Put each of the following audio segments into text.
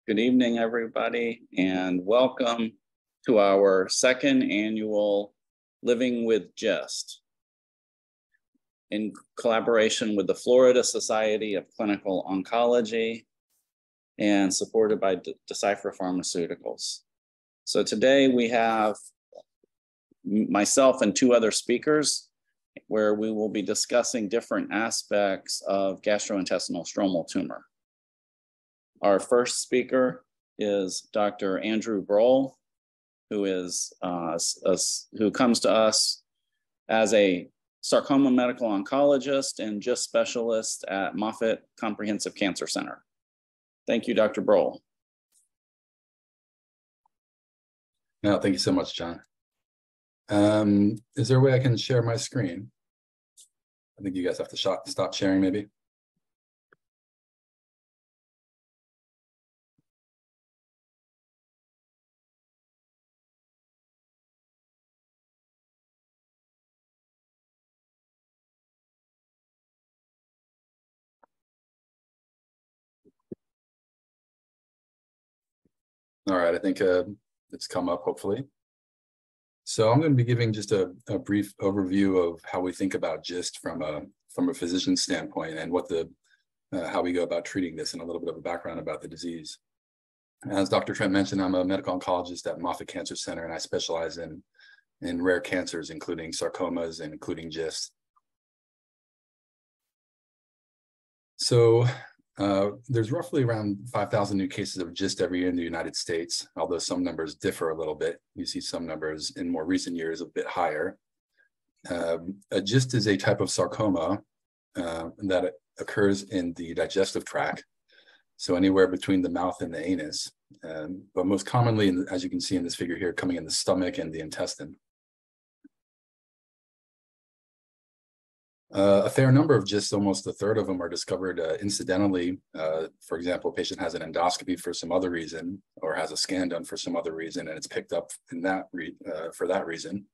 Good evening, everybody, and welcome to our second annual Living with GIST in collaboration with the Florida Society of Clinical Oncology and supported by Deciphera Pharmaceuticals. So today we have myself and two other speakers where we will be discussing different aspects of gastrointestinal stromal tumor. Our first speaker is Dr. Andrew Brohl, who comes to us as a sarcoma medical oncologist and GIST specialist at Moffitt Comprehensive Cancer Center. Thank you, Dr. Brohl. No, thank you so much, John. Is there a way I can share my screen? I think you guys have to stop sharing, maybe. All right, I think it's come up, hopefully. So I'm going to be giving just a brief overview of how we think about GIST from a physician standpoint and what how we go about treating this, and a little bit of a background about the disease. As Dr. Trent mentioned, I'm a medical oncologist at Moffitt Cancer Center, and I specialize in rare cancers, including sarcomas and including GIST. So there's roughly around 5,000 new cases of GIST every year in the United States, although some numbers differ a little bit. You see some numbers in more recent years a bit higher. A GIST is a type of sarcoma that occurs in the digestive tract, so anywhere between the mouth and the anus, but most commonly, as you can see in this figure here, coming in the stomach and the intestine. A fair number of GISTs, almost a third of them, are discovered incidentally. For example, a patient has an endoscopy for some other reason, or has a scan done for some other reason, and it's picked up in for that reason.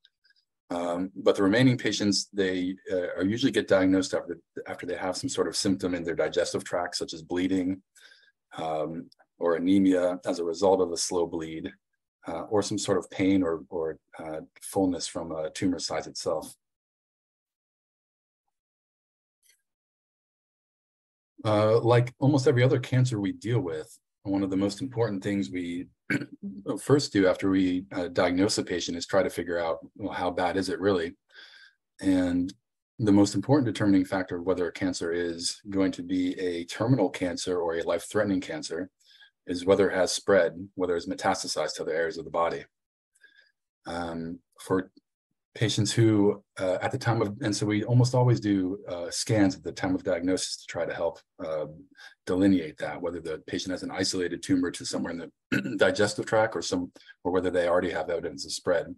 But the remaining patients, they usually get diagnosed after they have some sort of symptom in their digestive tract, such as bleeding or anemia as a result of a slow bleed, or some sort of pain or fullness from a tumor size itself. Like almost every other cancer we deal with, one of the most important things we first do after we diagnose a patient is try to figure out, well, how bad is it really? And the most important determining factor of whether a cancer is going to be a terminal cancer or a life-threatening cancer is whether it has spread, whether it's metastasized to other areas of the body. For patients who at the time of, and so we almost always do scans at the time of diagnosis to try to help delineate that, whether the patient has an isolated tumor to somewhere in the digestive tract or whether they already have evidence of spread.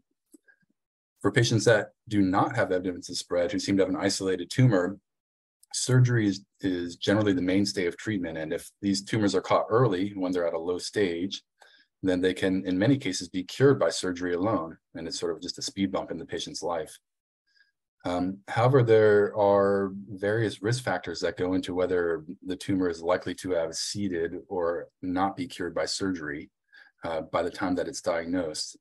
For patients that do not have evidence of spread, who seem to have an isolated tumor, surgery is generally the mainstay of treatment. And if these tumors are caught early when they're at a low stage, then they can, in many cases, be cured by surgery alone. And it's sort of just a speed bump in the patient's life. However, there are various risk factors that go into whether the tumor is likely to have seeded or not be cured by surgery by the time that it's diagnosed.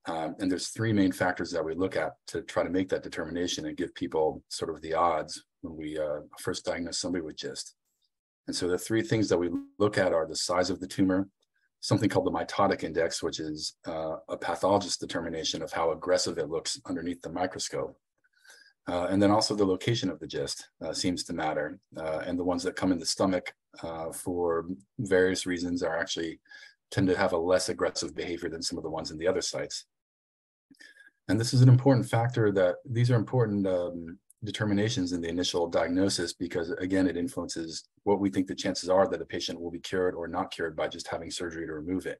And there's three main factors that we look at to try to make that determination and give people sort of the odds when we first diagnose somebody with GIST. And so the three things that we look at are the size of the tumor, something called the mitotic index, which is a pathologist's determination of how aggressive it looks underneath the microscope. And then also the location of the GIST seems to matter. And the ones that come in the stomach for various reasons tend to have a less aggressive behavior than some of the ones in the other sites. And this is an important factor these are important determinations in the initial diagnosis, because again, it influences what we think the chances are that a patient will be cured or not cured by just having surgery to remove it.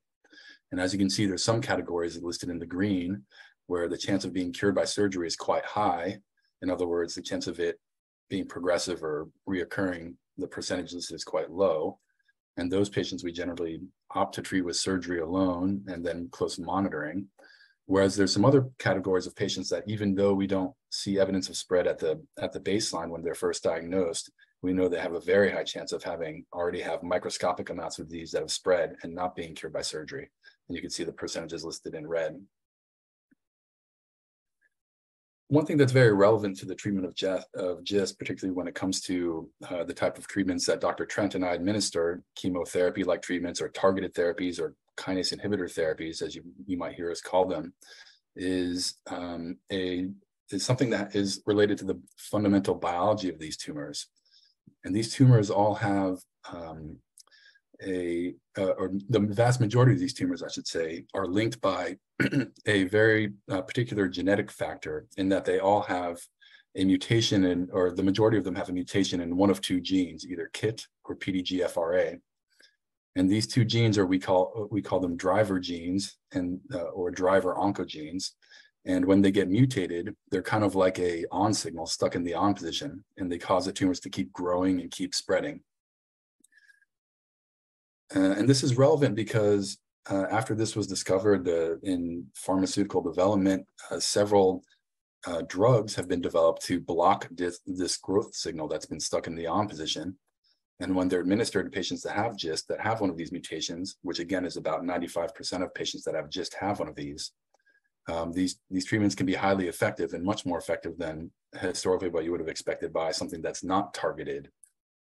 And as you can see, there's some categories listed in the green where the chance of being cured by surgery is quite high. In other words, the chance of it being progressive or reoccurring, the percentage listed is quite low. And those patients we generally opt to treat with surgery alone and then close monitoring. Whereas there's some other categories of patients that, even though we don't see evidence of spread at the baseline when they're first diagnosed, we know they have a very high chance of already have microscopic amounts of disease that have spread and not being cured by surgery. And you can see the percentages listed in red. One thing that's very relevant to the treatment of GIST, particularly when it comes to the type of treatments that Dr. Trent and I administer, chemotherapy-like treatments or targeted therapies or kinase inhibitor therapies, as you might hear us call them, is something that is related to the fundamental biology of these tumors. And these tumors all have or the vast majority of these tumors, I should say, are linked by a very particular genetic factor in that they all have a mutation or the majority of them have a mutation in one of two genes, either KIT or PDGFRA. And these two genes we call them driver genes or driver oncogenes. And when they get mutated, they're kind of like a on signal stuck in the on position, and they cause the tumors to keep growing and keep spreading. And this is relevant because after this was discovered in pharmaceutical development, several drugs have been developed to block this growth signal that's been stuck in the on position. And when they're administered to patients that have GIST, that have one of these mutations, which again is about 95% of patients that have GIST have one of these treatments can be highly effective and much more effective than historically what you would have expected by something that's not targeted,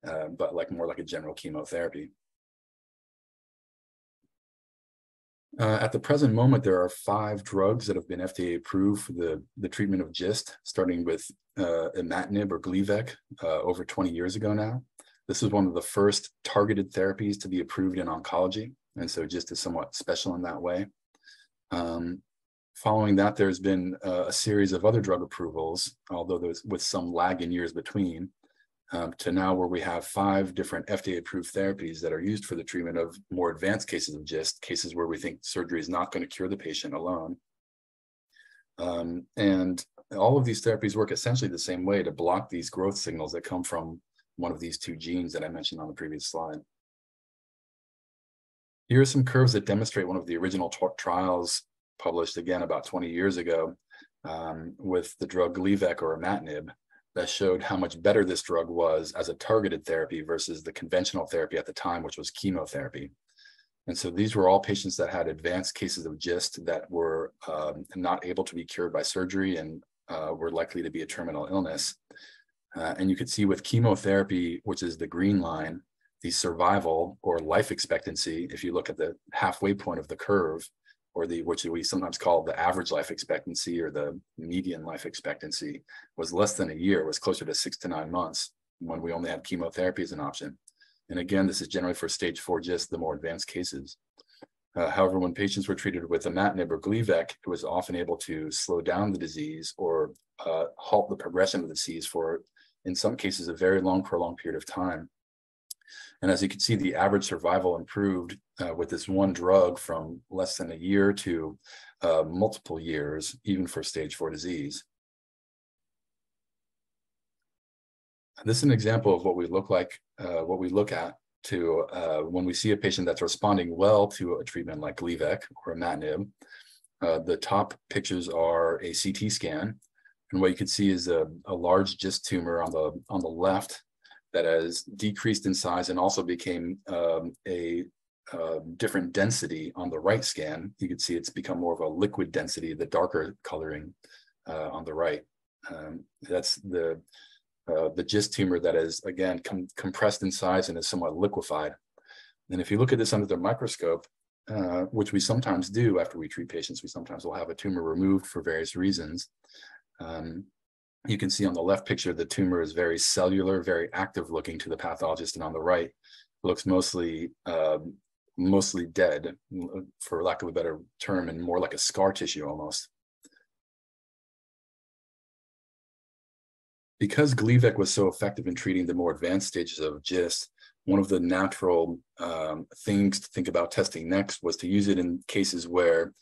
but more like a general chemotherapy. At the present moment, there are 5 drugs that have been FDA approved for the treatment of GIST, starting with imatinib or Gleevec over 20 years ago now. This is one of the first targeted therapies to be approved in oncology, and so GIST is somewhat special in that way. Following that, there's been a series of other drug approvals, although there's with some lag in years between, to now where we have 5 different FDA-approved therapies that are used for the treatment of more advanced cases of GIST, cases where we think surgery is not going to cure the patient alone. And all of these therapies work essentially the same way to block these growth signals that come from one of these 2 genes that I mentioned on the previous slide. Here are some curves that demonstrate one of the original trials published again about 20 years ago with the drug Gleevec or imatinib that showed how much better this drug was as a targeted therapy versus the conventional therapy at the time, which was chemotherapy. And so these were all patients that had advanced cases of GIST that were not able to be cured by surgery and were likely to be a terminal illness. And you could see with chemotherapy, which is the green line, the survival or life expectancy, if you look at the halfway point of the curve, or which we sometimes call the average life expectancy or the median life expectancy, was less than a year, was closer to 6 to 9 months when we only had chemotherapy as an option. And again, this is generally for stage 4 GIST, the more advanced cases. However, when patients were treated with imatinib or Gleevec, it was often able to slow down the disease or halt the progression of the disease for, in some cases, a very long, prolonged period of time. And as you can see, the average survival improved with this one drug from less than a year to multiple years, even for stage 4 disease. This is an example of what we look at when we see a patient that's responding well to a treatment like Gleevec or imatinib. The top pictures are a CT scan, and what you can see is a large GIST tumor on the left that has decreased in size and also became a different density on the right scan. You can see it's become more of a liquid density, the darker coloring on the right. That's the GIST tumor that is, again, compressed in size and is somewhat liquefied. And if you look at this under the microscope, which we sometimes do after we treat patients, we sometimes will have a tumor removed for various reasons. You can see on the left picture, the tumor is very cellular, very active looking to the pathologist, and on the right, it looks mostly dead, for lack of a better term, and more like a scar tissue almost. Because Gleevec was so effective in treating the more advanced stages of GIST, one of the natural things to think about testing next was to use it in cases where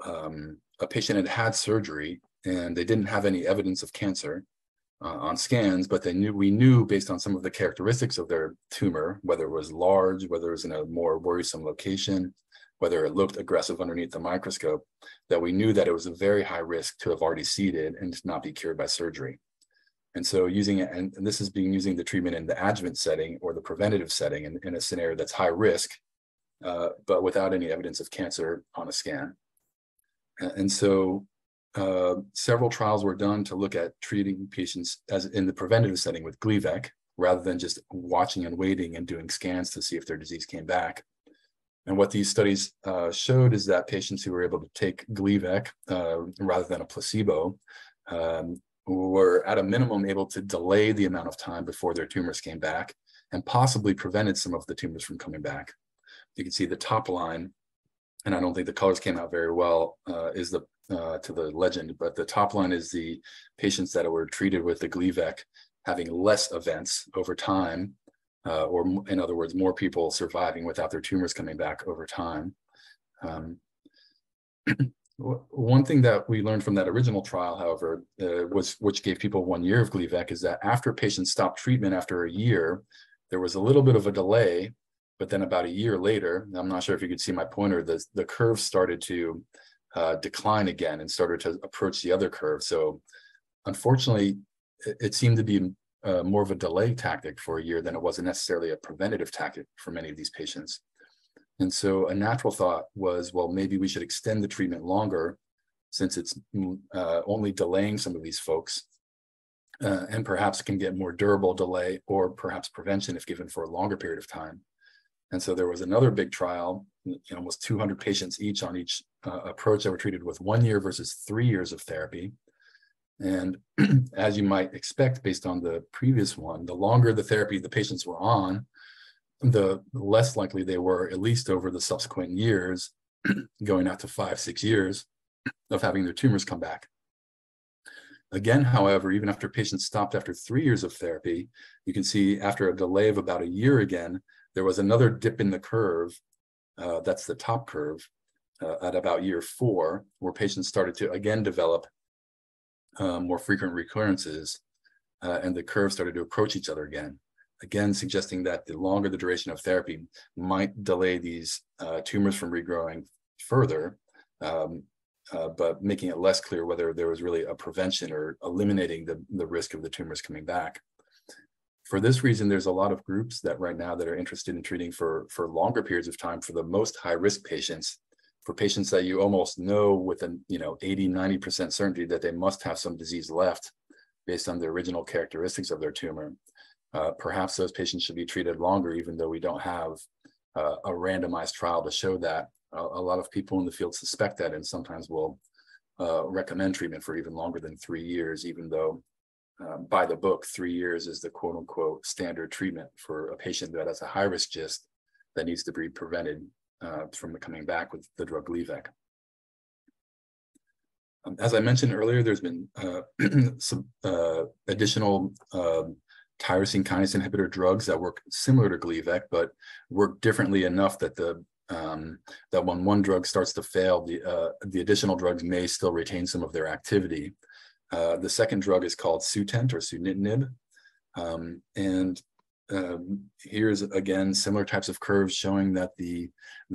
a patient had had surgery and they didn't have any evidence of cancer on scans, but we knew based on some of the characteristics of their tumor, whether it was large, whether it was in a more worrisome location, whether it looked aggressive underneath the microscope, that we knew that it was a very high risk to have already seeded and to not be cured by surgery. And so using it, and this is being using the treatment in the adjuvant setting or the preventative setting in a scenario that's high risk, but without any evidence of cancer on a scan. And so several trials were done to look at treating patients as in the preventative setting with Gleevec, rather than just watching and waiting and doing scans to see if their disease came back. And what these studies showed is that patients who were able to take Gleevec rather than a placebo were at a minimum able to delay the amount of time before their tumors came back and possibly prevented some of the tumors from coming back. You can see the top line, and I don't think the colors came out very well, is the to the legend, but the top line is the patients that were treated with the Gleevec having less events over time, or in other words, more people surviving without their tumors coming back over time. One thing that we learned from that original trial, however, which gave people 1 year of Gleevec, is that after patients stopped treatment after a year, there was a little bit of a delay, but then about a year later, I'm not sure if you could see my pointer, the curve started to decline again and started to approach the other curve. So unfortunately, it seemed to be more of a delay tactic for a year than it was necessarily a preventative tactic for many of these patients. And so a natural thought was, well, maybe we should extend the treatment longer since it's only delaying some of these folks, and perhaps can get more durable delay or perhaps prevention if given for a longer period of time. And so there was another big trial, almost 200 patients each on each approach that were treated with 1 year versus 3 years of therapy. And as you might expect, based on the previous one, the longer the therapy the patients were on, the less likely they were, at least over the subsequent years, going out to 5-6 years, of having their tumors come back. Again, however, even after patients stopped after 3 years of therapy, you can see after a delay of about a year again, there was another dip in the curve, that's the top curve, at about year 4, where patients started to again develop more frequent recurrences, and the curve started to approach each other again, suggesting that the longer the duration of therapy might delay these tumors from regrowing further, but making it less clear whether there was really a prevention or eliminating the risk of the tumors coming back. For this reason, there's a lot of groups that right now that are interested in treating for longer periods of time for the most high-risk patients, for patients that you almost know with an 80-90% certainty that they must have some disease left based on the original characteristics of their tumor. Perhaps those patients should be treated longer, even though we don't have a randomized trial to show that. A lot of people in the field suspect that, and sometimes will recommend treatment for even longer than 3 years, even though by the book, 3 years is the quote unquote standard treatment for a patient that has a high risk GIST that needs to be prevented from coming back with the drug Gleevec. As I mentioned earlier, there's been some additional tyrosine kinase inhibitor drugs that work similar to Gleevec, but work differently enough that that when one drug starts to fail, the additional drugs may still retain some of their activity. The second drug is called Sutent or sunitinib, and here's again similar types of curves showing that the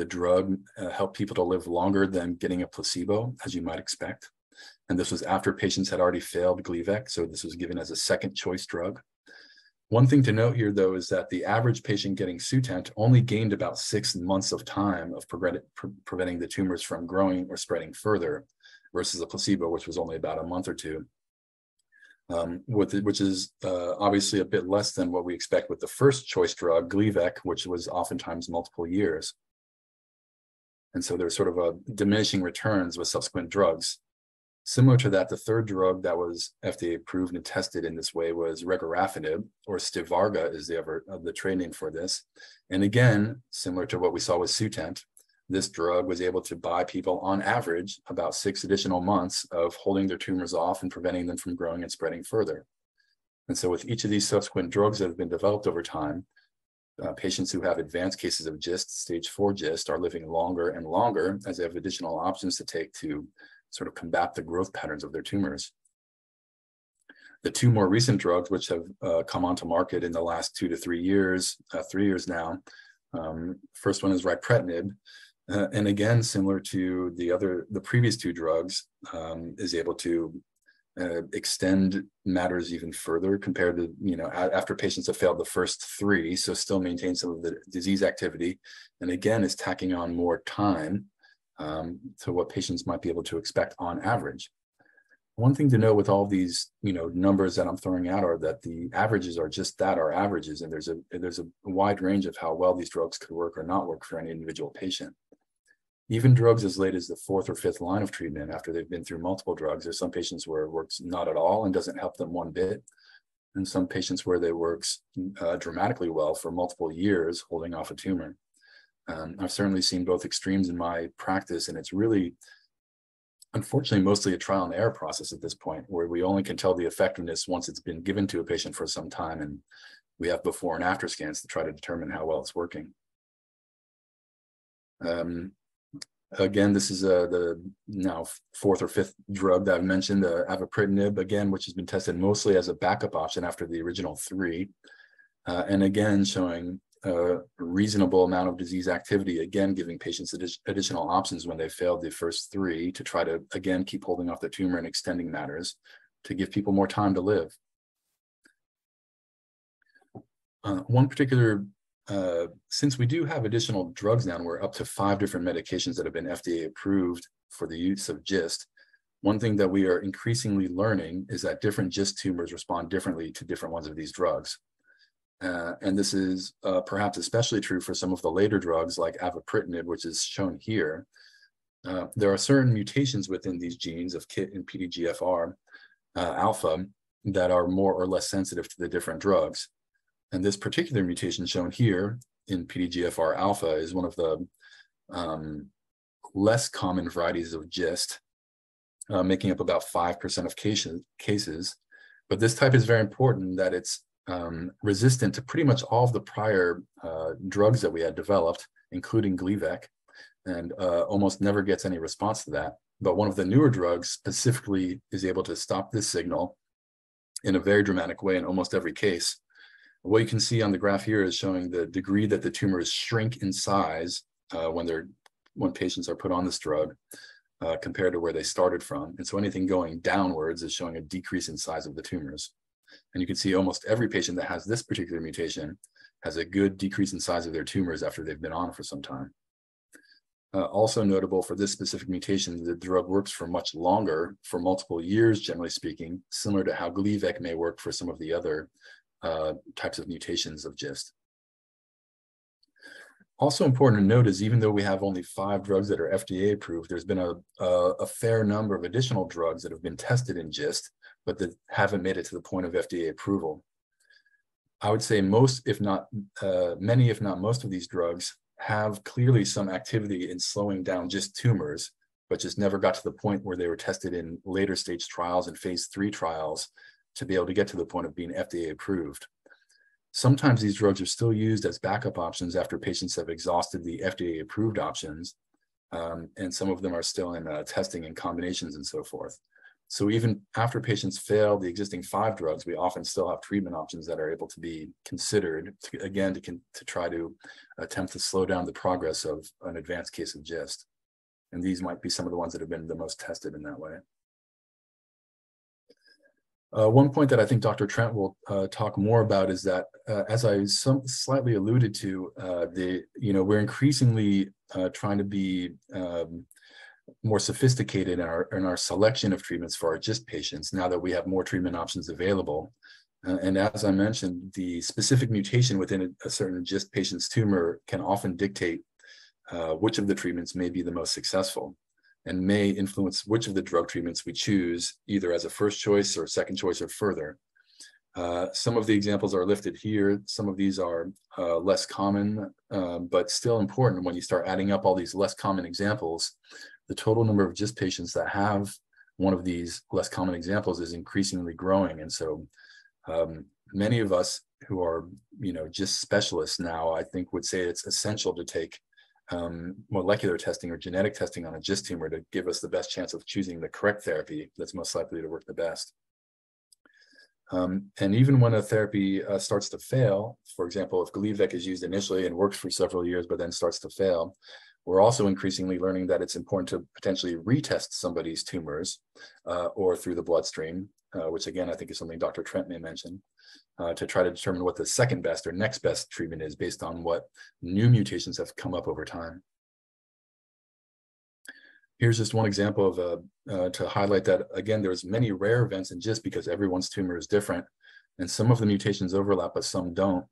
drug helped people to live longer than getting a placebo, as you might expect. And this was after patients had already failed Gleevec, so this was given as a second choice drug. One thing to note here, though, is that the average patient getting Sutent only gained about 6 months of time of preventing the tumors from growing or spreading further, versus a placebo, which was only about a month or two, which is obviously a bit less than what we expect with the first choice drug, Gleevec, which was oftentimes multiple years. And so there's sort of a diminishing returns with subsequent drugs. Similar to that, the third drug that was FDA approved and tested in this way was regorafenib, or Stivarga is the trade name for this. And again, similar to what we saw with Sutent, this drug was able to buy people on average about 6 additional months of holding their tumors off and preventing them from growing and spreading further. And so with each of these subsequent drugs that have been developed over time, patients who have advanced cases of GIST, stage 4 GIST, are living longer and longer as they have additional options to take to sort of combat the growth patterns of their tumors. The 2 more recent drugs, which have come onto market in the last 2 to 3 years, 3 years now, first one is ripretinib, and again, similar to the previous 2 drugs, is able to extend matters even further compared to, after patients have failed the first 3, so still maintain some of the disease activity, and again is tacking on more time to what patients might be able to expect on average. One thing to know with all these, numbers that I'm throwing out are that the averages are just that, are averages, and there's a wide range of how well these drugs could work or not work for any individual patient. Even drugs as late as the 4th or 5th line of treatment after they've been through multiple drugs, there's some patients where it works not at all and doesn't help them one bit, and some patients where they works dramatically well for multiple years holding off a tumor. I've certainly seen both extremes in my practice, and it's really, unfortunately, mostly a trial and error process at this point, where we only can tell the effectiveness once it's been given to a patient for some time, and we have before and after scans to try to determine how well it's working. Again, this is the now 4th or 5th drug that I've mentioned, the avapritinib, again, which has been tested mostly as a backup option after the original 3. And again, showing a reasonable amount of disease activity, again, giving patients additional options when they failed the first 3 to try to, again, keep holding off the tumor and extending matters to give people more time to live. One particular since we do have additional drugs now, and we're up to 5 different medications that have been FDA approved for the use of GIST, one thing that we are increasingly learning is that different GIST tumors respond differently to different ones of these drugs. And this is perhaps especially true for some of the later drugs like avapritinib, which is shown here. There are certain mutations within these genes of KIT and PDGFR alpha that are more or less sensitive to the different drugs. And this particular mutation shown here in PDGFR alpha is one of the less common varieties of GIST, making up about 5% of cases. But this type is very important that it's resistant to pretty much all of the prior drugs that we had developed, including Gleevec, and almost never gets any response to that. But one of the newer drugs specifically is able to stop this signal in a very dramatic way in almost every case. What you can see on the graph here is showing the degree that the tumors shrink in size when patients are put on this drug compared to where they started from. And so anything going downwards is showing a decrease in size of the tumors. And you can see almost every patient that has this particular mutation has a good decrease in size of their tumors after they've been on for some time. Also notable for this specific mutation, the drug works for much longer, for multiple years, generally speaking, similar to how Gleevec may work for some of the other types of mutations of GIST. Also important to note is even though we have only 5 drugs that are FDA approved, there's been a fair number of additional drugs that have been tested in GIST, but that haven't made it to the point of FDA approval. I would say most, if not many, if not most of these drugs have clearly some activity in slowing down GIST tumors, but just never got to the point where they were tested in later stage trials and phase 3 trials to be able to get to the point of being FDA approved. Sometimes these drugs are still used as backup options after patients have exhausted the FDA approved options, and some of them are still in testing and combinations and so forth. So even after patients fail the existing 5 drugs, we often still have treatment options that are able to be considered to try to attempt to slow down the progress of an advanced case of GIST. And these might be some of the ones that have been the most tested in that way. One point that I think Dr. Trent will talk more about is that, as I slightly alluded to, we're increasingly trying to be more sophisticated in our selection of treatments for our GIST patients now that we have more treatment options available. And as I mentioned, the specific mutation within a certain GIST patient's tumor can often dictate which of the treatments may be the most successful, and may influence which of the drug treatments we choose, either as a first choice or second choice or further. Some of the examples are listed here. Some of these are less common, but still important. When you start adding up all these less common examples, the total number of GIST patients that have one of these less common examples is increasingly growing. And so many of us who are, GIST specialists now, I think would say it's essential to take molecular testing or genetic testing on a GIST tumor to give us the best chance of choosing the correct therapy that's most likely to work the best. And even when a therapy starts to fail, for example, if Gleevec is used initially and works for several years, but then starts to fail, We're also increasingly learning that it's important to potentially retest somebody's tumors or through the bloodstream, which again, I think is something Dr. Trent may mention, to try to determine what the second best or next best treatment is based on what new mutations have come up over time. Here's just one example of to highlight that, again, there's many rare events, and just because everyone's tumor is different, and some of the mutations overlap, but some don't.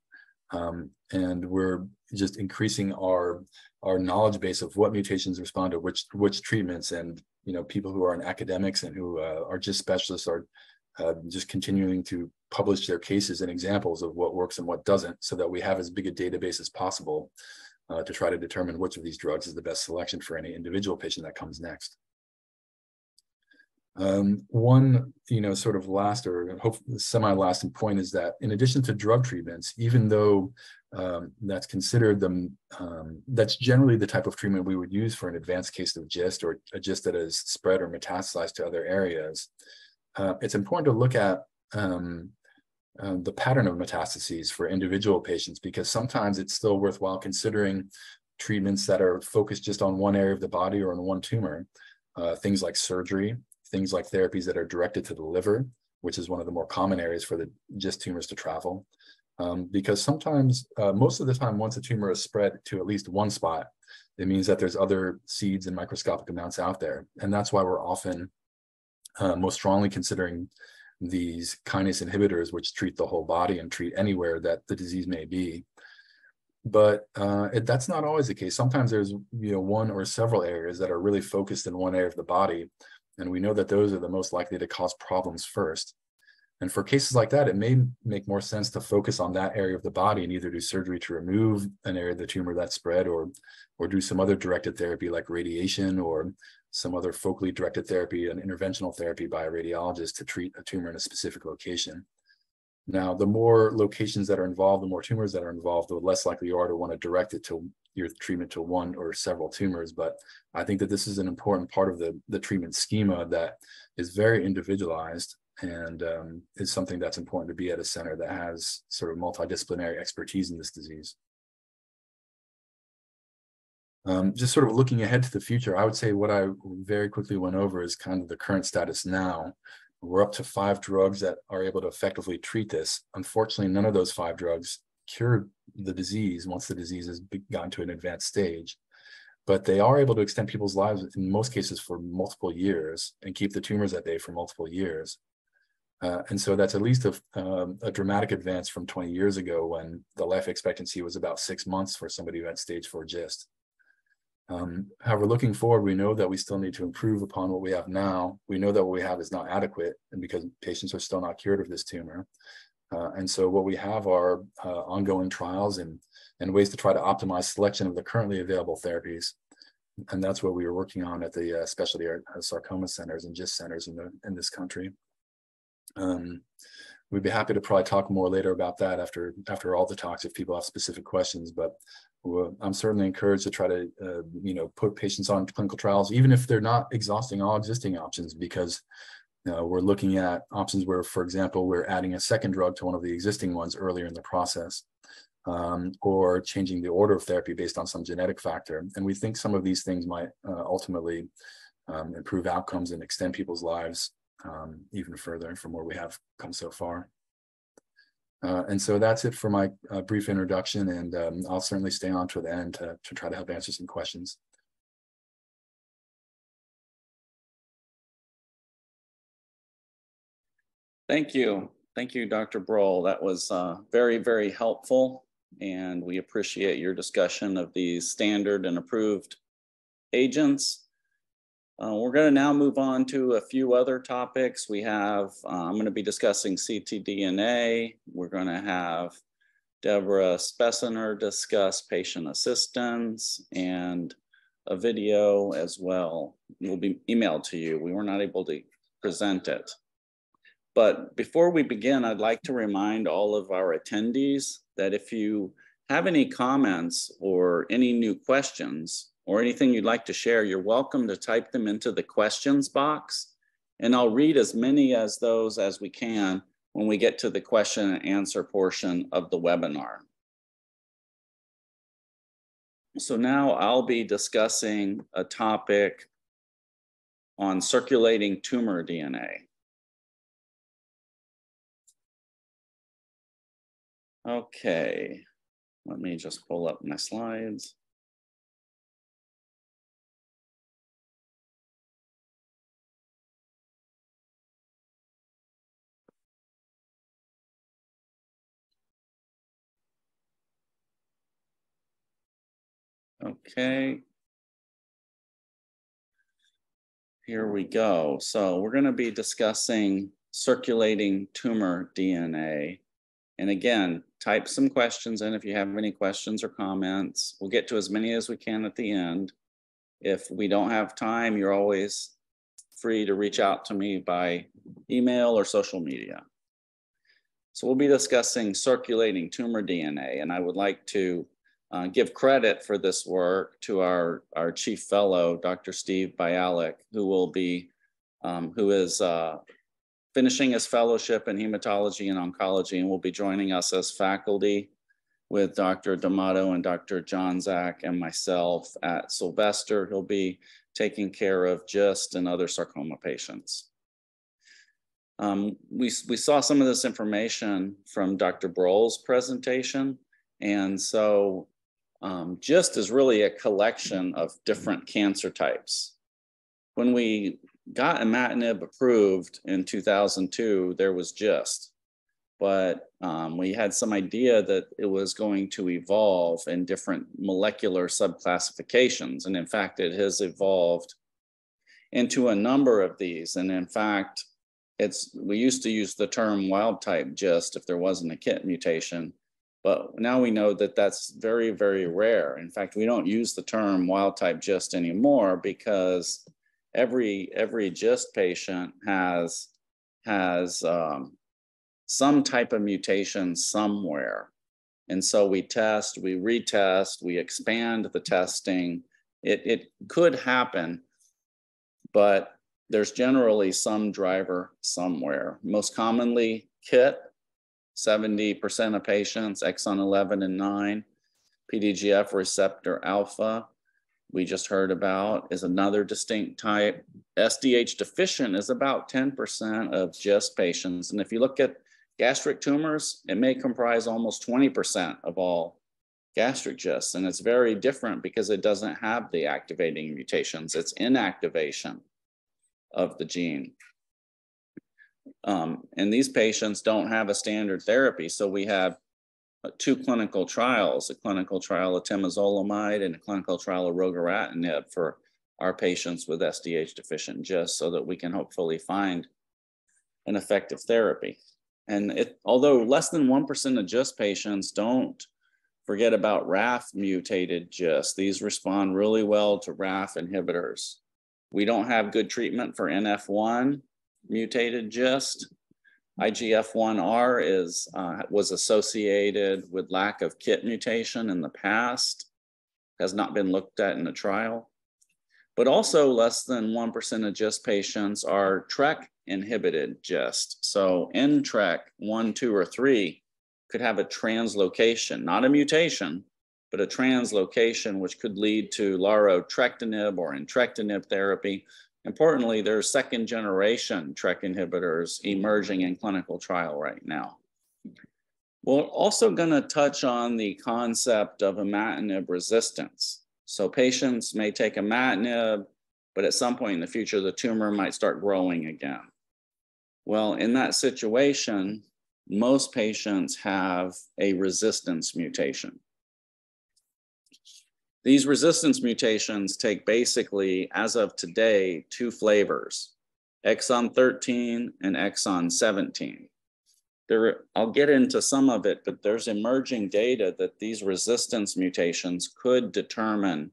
And we're just increasing our knowledge base of what mutations respond to which treatments, and people who are in academics and who are just specialists are just continuing to publish their cases and examples of what works and what doesn't, so that we have as big a database as possible to try to determine which of these drugs is the best selection for any individual patient that comes next. One, sort of last or semi-lasting point is that in addition to drug treatments, even though that's considered that's generally the type of treatment we would use for an advanced case of GIST or a GIST that has spread or metastasized to other areas, it's important to look at the pattern of metastases for individual patients, because sometimes it's still worthwhile considering treatments that are focused just on one area of the body or on one tumor, things like surgery, things like therapies that are directed to the liver, which is one of the more common areas for the GIST tumors to travel. Because sometimes, most of the time, once a tumor is spread to at least one spot, it means that there's other seeds in microscopic amounts out there. And that's why we're often most strongly considering these kinase inhibitors, which treat the whole body and treat anywhere that the disease may be. But that's not always the case. Sometimes there's one or several areas that are really focused in one area of the body, and we know that those are the most likely to cause problems first. And for cases like that, it may make more sense to focus on that area of the body and either do surgery to remove an area of the tumor that's spread, or do some other directed therapy like radiation, or some other focally directed therapy, an interventional therapy by a radiologist to treat a tumor in a specific location. Now, the more locations that are involved, the more tumors that are involved, the less likely you are to want to direct it to your treatment to one or several tumors. But I think that this is an important part of the treatment schema that is very individualized, and is something that's important to be at a center that has sort of multidisciplinary expertise in this disease. Just sort of looking ahead to the future, I would say what I very quickly went over is kind of the current status now. We're up to 5 drugs that are able to effectively treat this. Unfortunately, none of those 5 drugs cure the disease once the disease has gotten to an advanced stage, but they are able to extend people's lives in most cases for multiple years and keep the tumors at bay for multiple years. And so that's at least a dramatic advance from 20 years ago, when the life expectancy was about 6 months for somebody who had stage 4 GIST. However, looking forward, we know that we still need to improve upon what we have now. We know that what we have is not adequate, and because patients are still not cured of this tumor. And so what we have are ongoing trials and ways to try to optimize selection of the currently available therapies. And that's what we are working on at the specialty sarcoma centers and GIST centers in this country. We'd be happy to probably talk more later about that after all the talks if people have specific questions, but I'm certainly encouraged to try to put patients on clinical trials, even if they're not exhausting all existing options, because we're looking at options where, for example, we're adding a second drug to one of the existing ones earlier in the process, or changing the order of therapy based on some genetic factor. And we think some of these things might ultimately improve outcomes and extend people's lives even further from where we have come so far. And so that's it for my brief introduction, and I'll certainly stay on to the end to try to help answer some questions. Thank you. Thank you, Dr. Brohl. That was very, very helpful, and we appreciate your discussion of these standard and approved agents. We're going to now move on to a few other topics. We have, I'm going to be discussing ctDNA. We're going to have Deborah Spessiner discuss patient assistance, and a video as well will be emailed to you. We were not able to present it. But before we begin, I'd like to remind all of our attendees that if you have any comments or any new questions, or anything you'd like to share, you're welcome to type them into the questions box, and I'll read as many as those as we can when we get to the question and answer portion of the webinar. So now I'll be discussing a topic on circulating tumor DNA. Okay, let me just pull up my slides. Okay. Here we go. So we're going to be discussing circulating tumor DNA. And again, type some questions in if you have any questions or comments. We'll get to as many as we can at the end. If we don't have time, you're always free to reach out to me by email or social media. So we'll be discussing circulating tumor DNA, and I would like to give credit for this work to our chief fellow, Dr. Steve Bialik, who is finishing his fellowship in hematology and oncology, and will be joining us as faculty with Dr. D'Amato and Dr. John Zach and myself at Sylvester. He'll be taking care of GIST and other sarcoma patients. We saw some of this information from Dr. Brohl's presentation, and so GIST is really a collection of different cancer types. When we got imatinib approved in 2002, there was GIST, but we had some idea that it was going to evolve in different molecular subclassifications, and in fact, it has evolved into a number of these, and in fact, we used to use the term wild type GIST if there wasn't a KIT mutation, but now we know that that's very, very rare. In fact, we don't use the term wild type GIST anymore because every GIST patient has some type of mutation somewhere. And so we test, we retest, we expand the testing. It could happen, but there's generally some driver somewhere. Most commonly KIT, 70% of patients, exon 11 and 9. PDGF receptor alpha, we just heard about, is another distinct type. SDH deficient is about 10% of GIST patients. And if you look at gastric tumors, it may comprise almost 20% of all gastric GIST. And it's very different because it doesn't have the activating mutations. It's inactivation of the gene. And these patients don't have a standard therapy. So we have two clinical trials, a clinical trial of temozolomide and a clinical trial of regorafenib for our patients with SDH deficient GIST so that we can hopefully find an effective therapy. And although less than 1% of GIST patients, don't forget about RAF mutated GIST. These respond really well to RAF inhibitors. We don't have good treatment for NF1 mutated GIST. IGF-1R was associated with lack of KIT mutation in the past, has not been looked at in a trial. But also less than 1% of GIST patients are TRK inhibited GIST. So NTRK 1, 2, or 3 could have a translocation, not a mutation, but a translocation which could lead to larotrectinib or entrectinib therapy. Importantly, there's second generation TRK inhibitors emerging in clinical trial right now. We're also going to touch on the concept of imatinib resistance. So patients may take imatinib, but at some point in the future, the tumor might start growing again. Well, in that situation, most patients have a resistance mutation. These resistance mutations take basically, as of today, two flavors, exon 13 and exon 17. I'll get into some of it, but there's emerging data that these resistance mutations could determine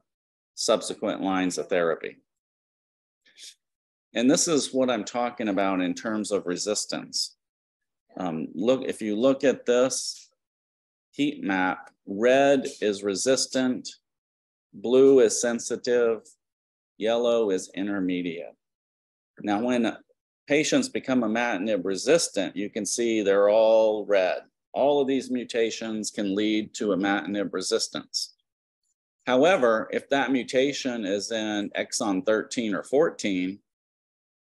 subsequent lines of therapy. And this is what I'm talking about in terms of resistance. If you look at this heat map, red is resistant, blue is sensitive, yellow is intermediate. Now, when patients become imatinib resistant, you can see they're all red. All of these mutations can lead to imatinib resistance. However, if that mutation is in exon 13 or 14,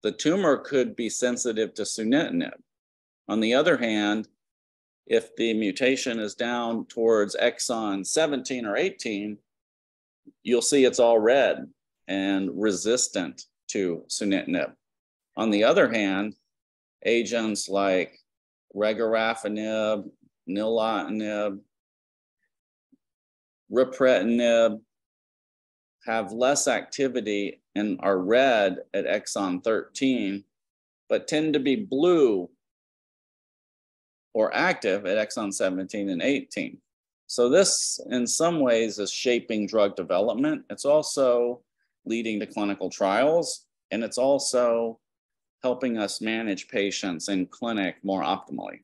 the tumor could be sensitive to sunitinib. On the other hand, if the mutation is down towards exon 17 or 18, you'll see it's all red and resistant to sunitinib. On the other hand, agents like regorafenib, nilotinib, ripretinib have less activity and are red at exon 13, but tend to be blue or active at exon 17 and 18. So this, in some ways, is shaping drug development. It's also leading to clinical trials, and it's also helping us manage patients in clinic more optimally.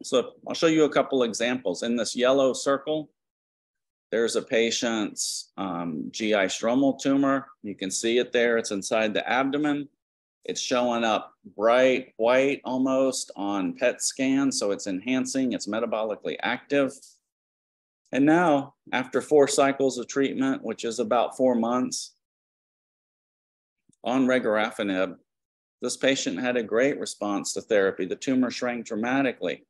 So I'll show you a couple examples. In this yellow circle, there's a patient's GI stromal tumor. You can see it there. It's inside the abdomen. It's showing up bright white almost on PET scan, so it's enhancing, it's metabolically active. And now, after 4 cycles of treatment, which is about 4 months, on regorafenib, this patient had a great response to therapy. The tumor shrank dramatically.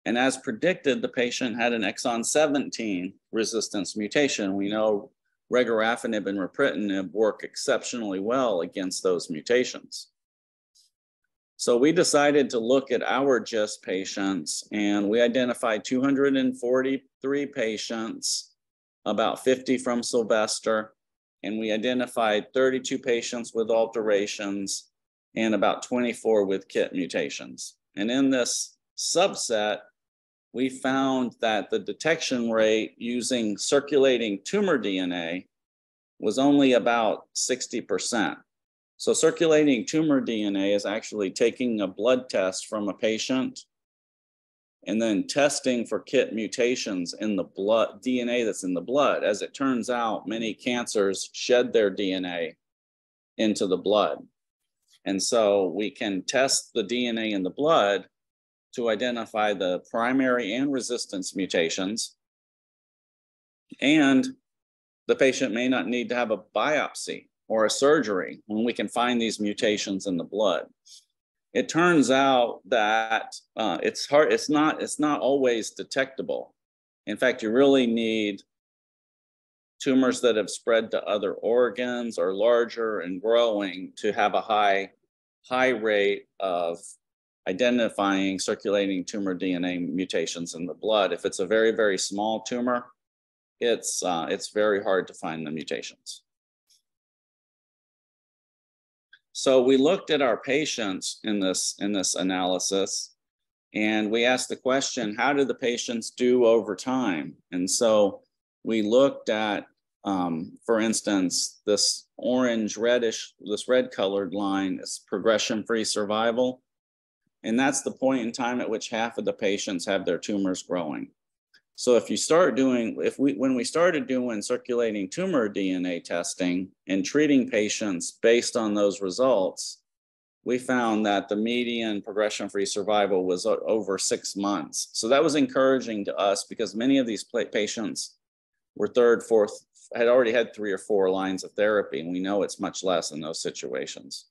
And as predicted, the patient had an exon 17 resistance mutation. We know regorafenib and ripretinib work exceptionally well against those mutations. So we decided to look at our GIST patients, and we identified 243 patients, about 50 from Sylvester, and we identified 32 patients with alterations and about 24 with KIT mutations. And in this subset, we found that the detection rate using circulating tumor DNA was only about 60%. So circulating tumor DNA is actually taking a blood test from a patient and then testing for KIT mutations in the blood, DNA that's in the blood. As it turns out, many cancers shed their DNA into the blood. And so we can test the DNA in the blood to identify the primary and resistance mutations. And the patient may not need to have a biopsy or a surgery when we can find these mutations in the blood. It turns out that it's not always detectable. In fact, you really need tumors that have spread to other organs or larger and growing to have a high rate of identifying circulating tumor DNA mutations in the blood. If it's a very, very small tumor, it's very hard to find the mutations. So we looked at our patients in this analysis, and we asked the question, how did the patients do over time? And so we looked at, for instance, this orange-reddish, this red-colored line is progression-free survival. And that's the point in time at which half of the patients have their tumors growing. So if you start doing, when we started doing circulating tumor DNA testing and treating patients based on those results, we found that the median progression-free survival was over 6 months. So that was encouraging to us because many of these patients were third, fourth, had already had 3 or 4 lines of therapy, and we know it's much less in those situations.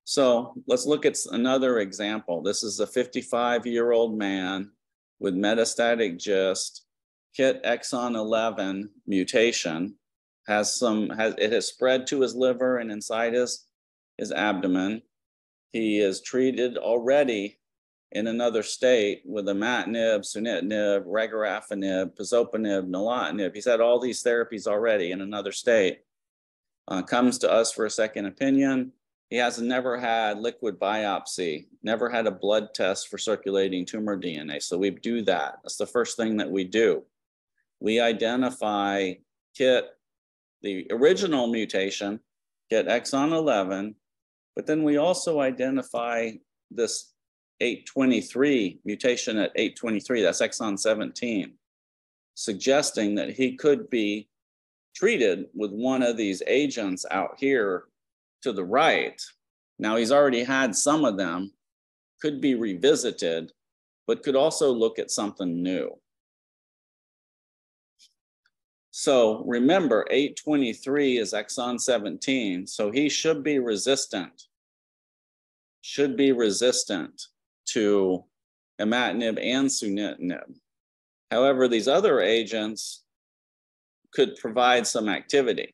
So let's look at another example. This is a 55-year-old man with metastatic GIST, KIT exon 11 mutation. It has spread to his liver and inside his abdomen. He is treated already in another state with imatinib, sunitinib, regorafenib, pazopanib, nilotinib. He's had all these therapies already in another state. Comes to us for a second opinion. He has never had liquid biopsy, never had a blood test for circulating tumor DNA. So we do that. That's the first thing that we do. We identify KIT, the original mutation, KIT exon 11, but then we also identify this 823 mutation at 823, that's exon 17, suggesting that he could be treated with one of these agents out here to the right. Now he's already had some of them, could be revisited, but could also look at something new. So remember, 823 is exon 17, so he should be resistant to imatinib and sunitinib. However, these other agents could provide some activity.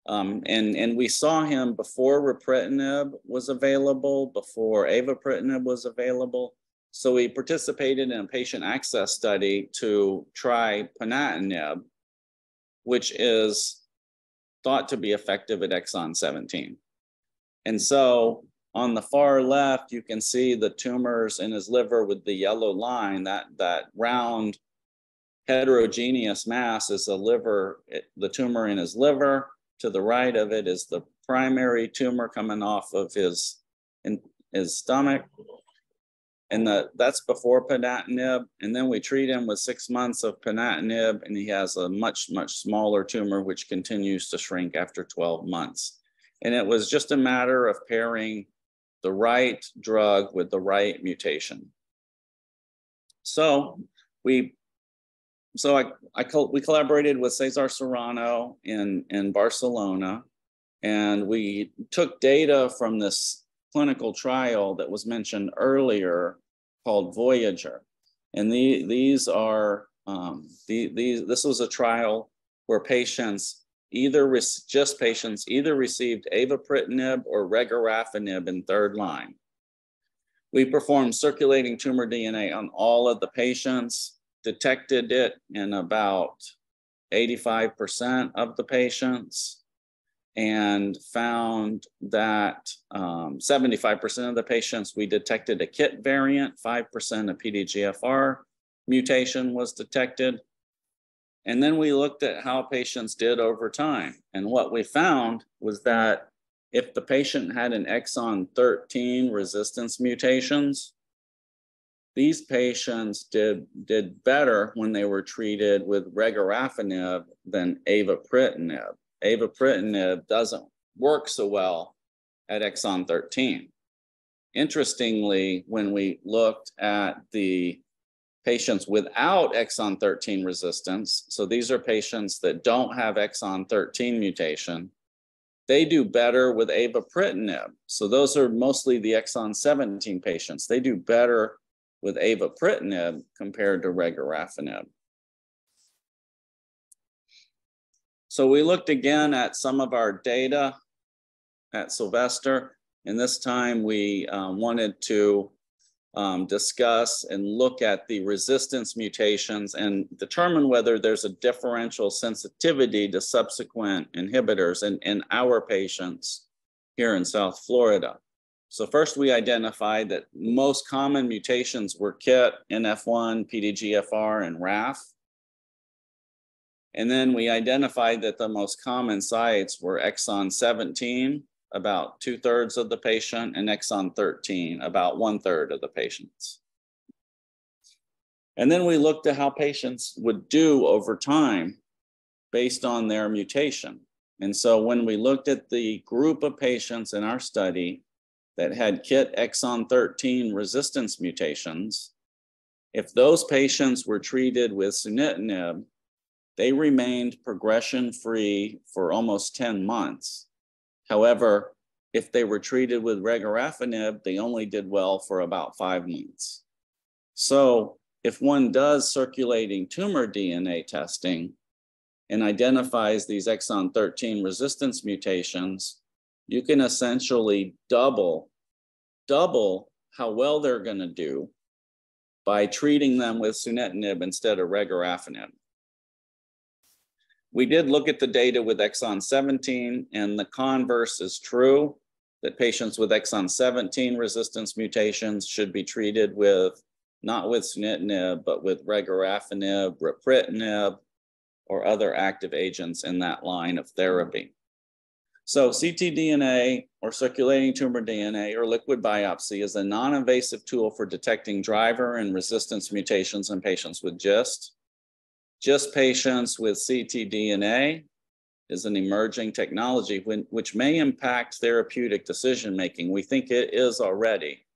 And we saw him before ripretinib was available, before avapritinib was available. So we participated in a patient access study to try ponatinib, which is thought to be effective at exon 17. And so on the far left, you can see the tumors in his liver with the yellow line, that round heterogeneous mass is the tumor in his liver. To the right of it is the primary tumor coming off of his stomach. And that's before ponatinib. And then we treat him with 6 months of ponatinib, and he has a much, much smaller tumor, which continues to shrink after 12 months. And it was just a matter of pairing the right drug with the right mutation. So we collaborated with Cesar Serrano in Barcelona, and we took data from this clinical trial that was mentioned earlier called Voyager. And this was a trial where patients either received avapritinib or regorafenib in third line. We performed circulating tumor DNA on all of the patients, detected it in about 85% of the patients, and found that 75% of the patients, we detected a KIT variant, 5% of PDGFR mutation was detected. And then we looked at how patients did over time. And what we found was that if the patient had an exon 13 resistance mutations, these patients did better when they were treated with regorafenib than avapritinib. Avapritinib doesn't work so well at exon 13. Interestingly, when we looked at the patients without exon 13 resistance, so these are patients that don't have exon 13 mutation, they do better with avapritinib. So those are mostly the exon 17 patients. They do better with avapritinib compared to regorafenib. So we looked again at some of our data at Sylvester, and this time we wanted to discuss and look at the resistance mutations and determine whether there's a differential sensitivity to subsequent inhibitors in our patients here in South Florida. So first we identified that most common mutations were KIT, NF1, PDGFR, and RAF. And then we identified that the most common sites were exon 17, about 2/3 of the patient, and exon 13, about 1/3 of the patients. And then we looked at how patients would do over time based on their mutation. And so when we looked at the group of patients in our study that had KIT exon 13 resistance mutations, if those patients were treated with sunitinib, they remained progression-free for almost 10 months. However, if they were treated with regorafenib, they only did well for about 5 months. So if one does circulating tumor DNA testing and identifies these exon 13 resistance mutations, you can essentially double how well they're going to do by treating them with sunitinib instead of regorafenib. We did look at the data with exon 17, and the converse is true, that patients with exon 17 resistance mutations should be treated with, not with sunitinib, but with regorafenib, ripretinib, or other active agents in that line of therapy. So ctDNA, or circulating tumor DNA, or liquid biopsy, is a non-invasive tool for detecting driver and resistance mutations in patients with GIST. GIST patients with ctDNA is an emerging technology which may impact therapeutic decision-making. We think it is already.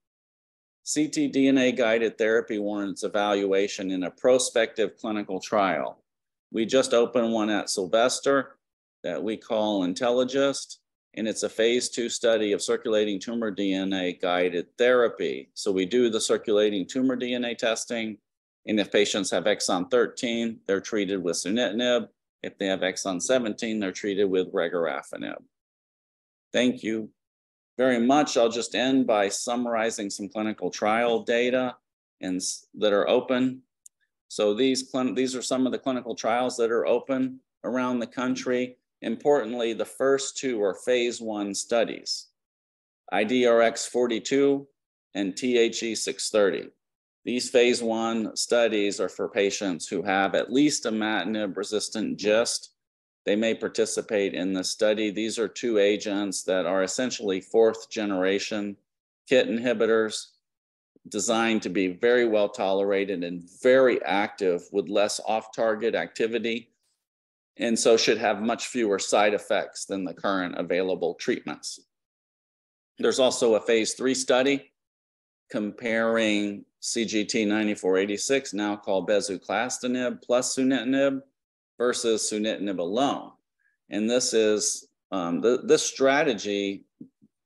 ctDNA-guided therapy warrants evaluation in a prospective clinical trial. We just opened one at Sylvester that we call IntelliGist, and it's a phase 2 study of circulating tumor DNA guided therapy. So we do the circulating tumor DNA testing, and if patients have exon 13, they're treated with sunitinib. If they have exon 17, they're treated with regorafenib. Thank you very much. I'll just end by summarizing some clinical trial data that are open. So these are some of the clinical trials that are open around the country. Importantly, the first 2 are phase 1 studies, IDRX42 and THE630. These phase 1 studies are for patients who have at least imatinib-resistant GIST. They may participate in the study. These are 2 agents that are essentially 4th-generation KIT inhibitors, designed to be very well tolerated and very active with less off-target activity, and so should have much fewer side effects than the current available treatments. There's also a phase 3 study comparing CGT-9486, now called bezuclastinib plus sunitinib, versus sunitinib alone. And this is, this strategy,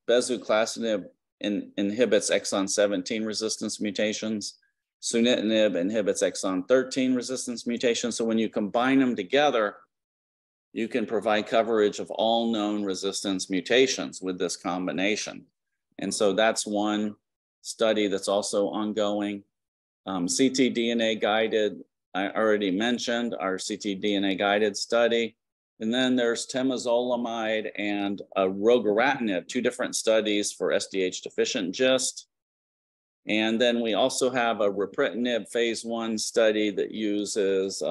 bezuclastinib inhibits exon 17 resistance mutations. Sunitinib inhibits exon 13 resistance mutations. So when you combine them together, you can provide coverage of all known resistance mutations with this combination. And so that's one study that's also ongoing. ctDNA guided, I already mentioned our ctDNA guided study. And then there's temozolomide and rogoratinib, 2 different studies for SDH deficient GIST. And then we also have a ripretinib phase 1 study that uses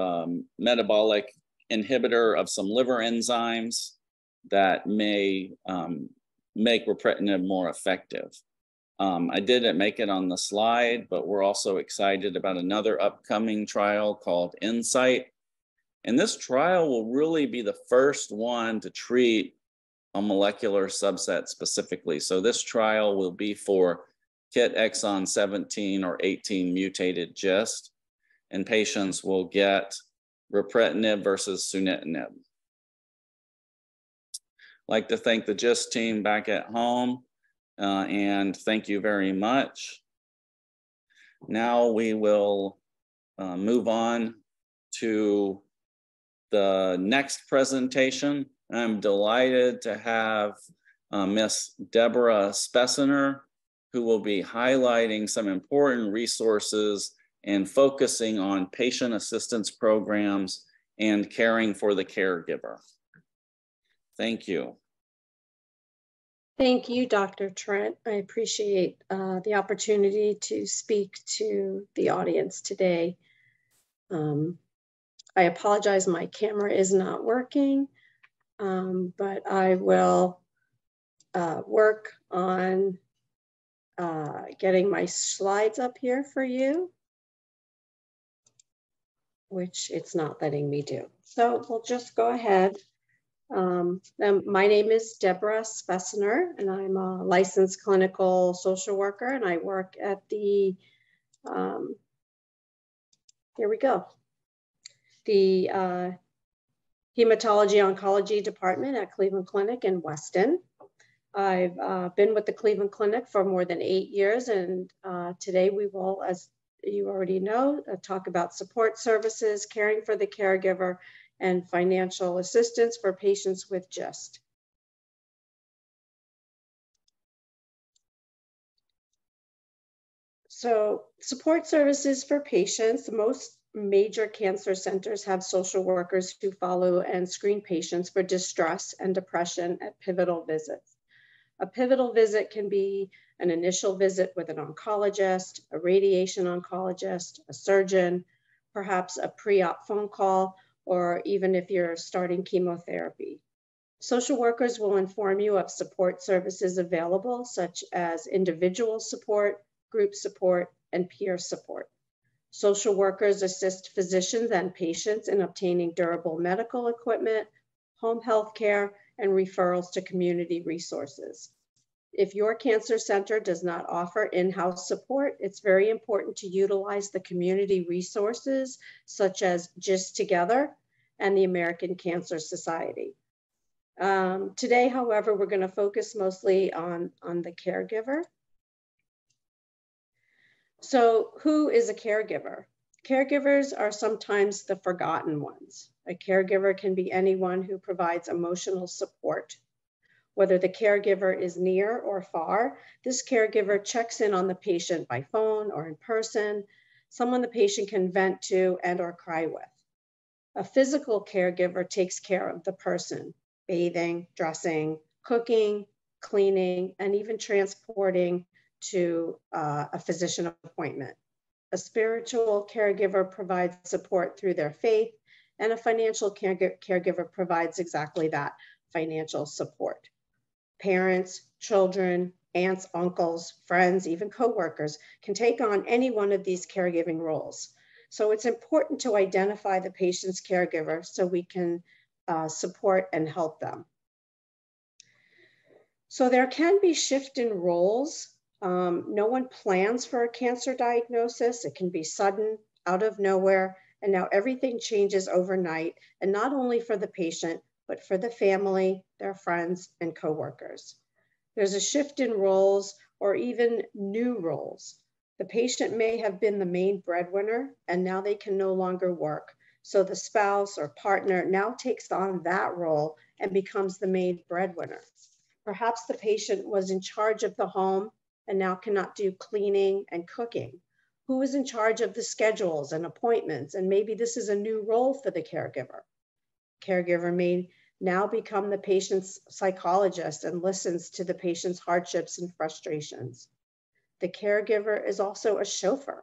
metabolic inhibitor of some liver enzymes that may make ripretinib more effective. I didn't make it on the slide, but we're also excited about another upcoming trial called INSIGHT. And this trial will really be the first one to treat a molecular subset specifically. So this trial will be for KIT exon 17 or 18 mutated GIST, and patients will get ripretinib versus sunitinib. I'd like to thank the GIST team back at home, and thank you very much. Now we will move on to the next presentation. I'm delighted to have Miss Deborah Spessiner, who will be highlighting some important resources and focusing on patient assistance programs and caring for the caregiver. Thank you. Thank you, Dr. Trent. I appreciate the opportunity to speak to the audience today. I apologize, my camera is not working, but I will work on getting my slides up here for you, which it's not letting me do. So we'll just go ahead. My name is Deborah Spessiner, and I'm a licensed clinical social worker, and I work at the, here we go, the Hematology Oncology Department at Cleveland Clinic in Weston. I've been with the Cleveland Clinic for more than 8 years, and today we will, as you already know, talk about support services, caring for the caregiver, and financial assistance for patients with GIST. So support services for patients, most major cancer centers have social workers who follow and screen patients for distress and depression at pivotal visits. A pivotal visit can be an initial visit with an oncologist, a radiation oncologist, a surgeon, perhaps a pre-op phone call, or even if you're starting chemotherapy. Social workers will inform you of support services available, such as individual support, group support, and peer support. Social workers assist physicians and patients in obtaining durable medical equipment, home health care, and referrals to community resources. If your cancer center does not offer in-house support, it's very important to utilize the community resources such as GIST Together and the American Cancer Society. Today, however, we're going to focus mostly on the caregiver. So who is a caregiver? Caregivers are sometimes the forgotten ones. A caregiver can be anyone who provides emotional support. Whether the caregiver is near or far, this caregiver checks in on the patient by phone or in person, someone the patient can vent to and or cry with. A physical caregiver takes care of the person, bathing, dressing, cooking, cleaning, and even transporting to a physician appointment. A spiritual caregiver provides support through their faith, and a financial caregiver provides exactly that, financial support. Parents, children, aunts, uncles, friends, even coworkers can take on any one of these caregiving roles. So it's important to identify the patient's caregiver so we can support and help them. So there can be shift in roles. No one plans for a cancer diagnosis. It can be sudden, out of nowhere, and now everything changes overnight, and not only for the patient, but for the family, their friends, and coworkers. There's a shift in roles or even new roles. The patient may have been the main breadwinner, and now they can no longer work. So the spouse or partner now takes on that role and becomes the main breadwinner. Perhaps the patient was in charge of the home and now cannot do cleaning and cooking. Who is in charge of the schedules and appointments? And maybe this is a new role for the caregiver. Caregiver may now become the patient's psychologist and listens to the patient's hardships and frustrations. The caregiver is also a chauffeur.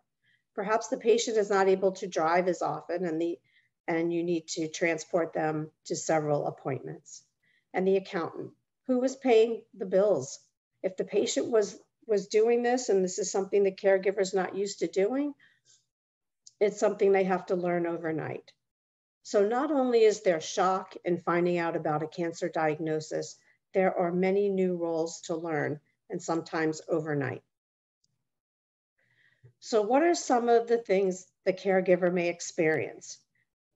Perhaps the patient is not able to drive as often and you need to transport them to several appointments. And the accountant, who is paying the bills? If the patient was doing this, and this is something the caregiver is not used to doing, it's something they have to learn overnight. So not only is there shock in finding out about a cancer diagnosis, there are many new roles to learn, and sometimes overnight. So what are some of the things the caregiver may experience?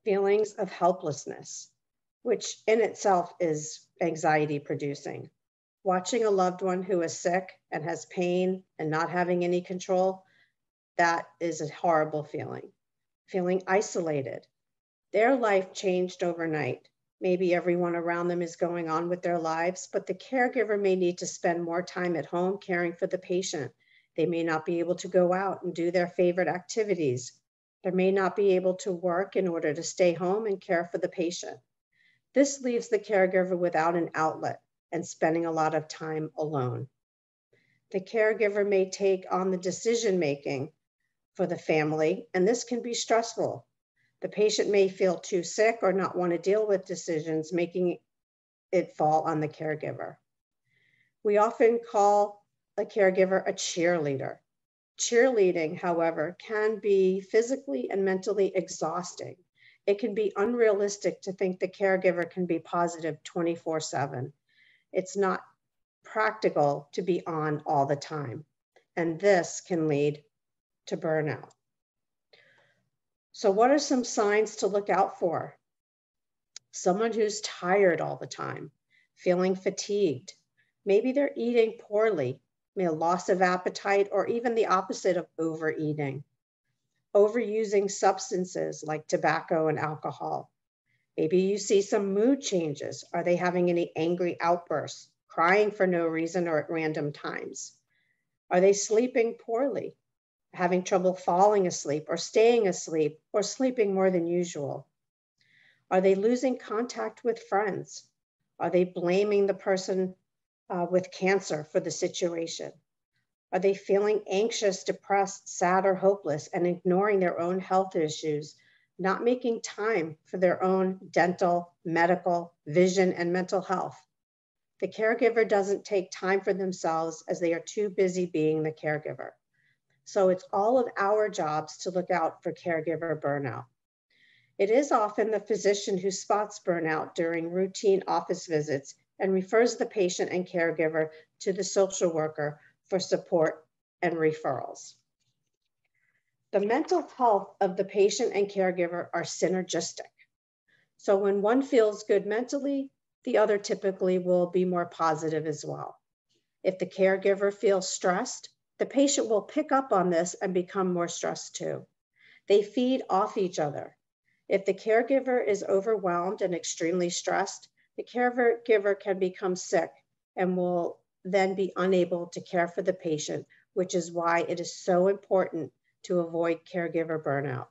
Feelings of helplessness, which in itself is anxiety producing. Watching a loved one who is sick and has pain and not having any control, that is a horrible feeling. Feeling isolated. Their life changed overnight. Maybe everyone around them is going on with their lives, but the caregiver may need to spend more time at home caring for the patient. They may not be able to go out and do their favorite activities. They may not be able to work in order to stay home and care for the patient. This leaves the caregiver without an outlet and spending a lot of time alone. The caregiver may take on the decision-making for the family, and this can be stressful. The patient may feel too sick or not want to deal with decisions, making it fall on the caregiver. We often call a caregiver a cheerleader. Cheerleading, however, can be physically and mentally exhausting. It can be unrealistic to think the caregiver can be positive 24/7. It's not practical to be on all the time, and this can lead to burnout. So what are some signs to look out for? Someone who's tired all the time, feeling fatigued. Maybe they're eating poorly, maybe a loss of appetite, or even the opposite of overeating. Overusing substances like tobacco and alcohol. Maybe you see some mood changes. Are they having any angry outbursts, crying for no reason or at random times? Are they sleeping poorly, having trouble falling asleep or staying asleep or sleeping more than usual? Are they losing contact with friends? Are they blaming the person with cancer for the situation? Are they feeling anxious, depressed, sad, or hopeless and ignoring their own health issues, not making time for their own dental, medical, vision, and mental health? The caregiver doesn't take time for themselves as they are too busy being the caregiver. So it's all of our jobs to look out for caregiver burnout. It is often the physician who spots burnout during routine office visits and refers the patient and caregiver to the social worker for support and referrals. The mental health of the patient and caregiver are synergistic. So when one feels good mentally, the other typically will be more positive as well. If the caregiver feels stressed, the patient will pick up on this and become more stressed too. They feed off each other. If the caregiver is overwhelmed and extremely stressed, the caregiver can become sick and will then be unable to care for the patient, which is why it is so important to avoid caregiver burnout.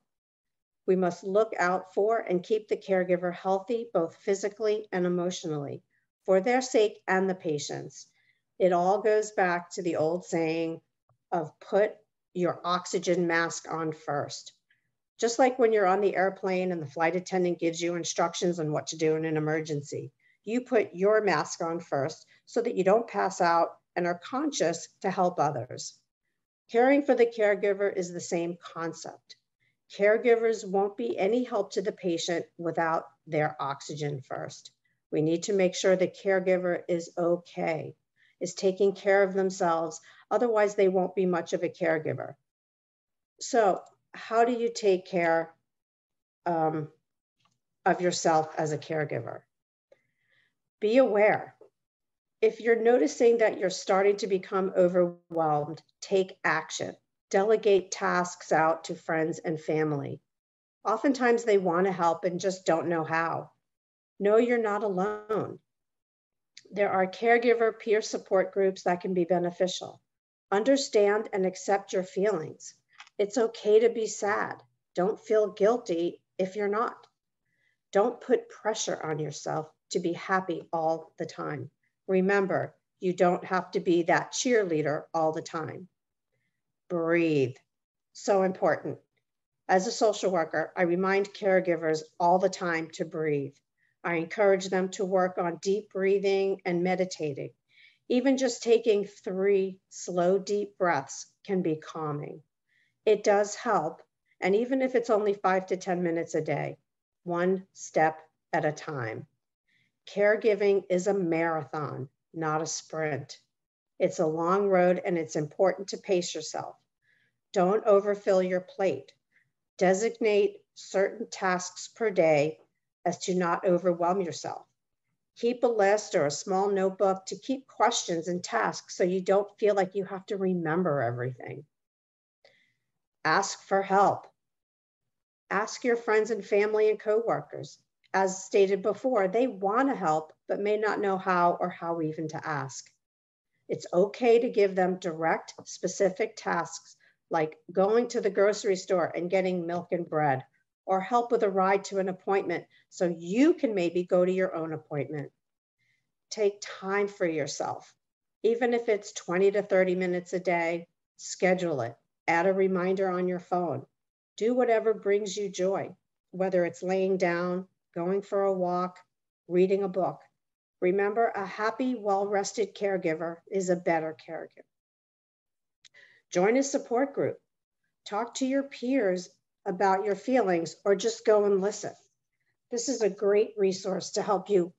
We must look out for and keep the caregiver healthy, both physically and emotionally, for their sake and the patient's. It all goes back to the old saying of put your oxygen mask on first. Just like when you're on the airplane and the flight attendant gives you instructions on what to do in an emergency, you put your mask on first so that you don't pass out and are conscious to help others. Caring for the caregiver is the same concept. Caregivers won't be any help to the patient without their oxygen first. We need to make sure the caregiver is okay, is taking care of themselves. Otherwise, they won't be much of a caregiver. So how do you take care of yourself as a caregiver? Be aware. If you're noticing that you're starting to become overwhelmed, take action. Delegate tasks out to friends and family. Oftentimes they want to help and just don't know how. Know you're not alone. There are caregiver peer support groups that can be beneficial. Understand and accept your feelings. It's okay to be sad. Don't feel guilty if you're not. Don't put pressure on yourself to be happy all the time. Remember, you don't have to be that cheerleader all the time. Breathe. So important. As a social worker, I remind caregivers all the time to breathe. I encourage them to work on deep breathing and meditating. Even just taking 3 slow, deep breaths can be calming. It does help, and even if it's only 5 to 10 minutes a day, one step at a time. Caregiving is a marathon, not a sprint. It's a long road, and it's important to pace yourself. Don't overfill your plate. Designate certain tasks per day as to not overwhelm yourself. Keep a list or a small notebook to keep questions and tasks so you don't feel like you have to remember everything. Ask for help. Ask your friends and family and coworkers. As stated before, they want to help, but may not know how or how even to ask. It's okay to give them direct, specific tasks like going to the grocery store and getting milk and bread, or help with a ride to an appointment so you can maybe go to your own appointment. Take time for yourself. Even if it's 20 to 30 minutes a day, schedule it. Add a reminder on your phone. Do whatever brings you joy, whether it's laying down, going for a walk, reading a book. Remember, a happy, well-rested caregiver is a better caregiver. Join a support group. Talk to your peers about your feelings or just go and listen. This is a great resource to help you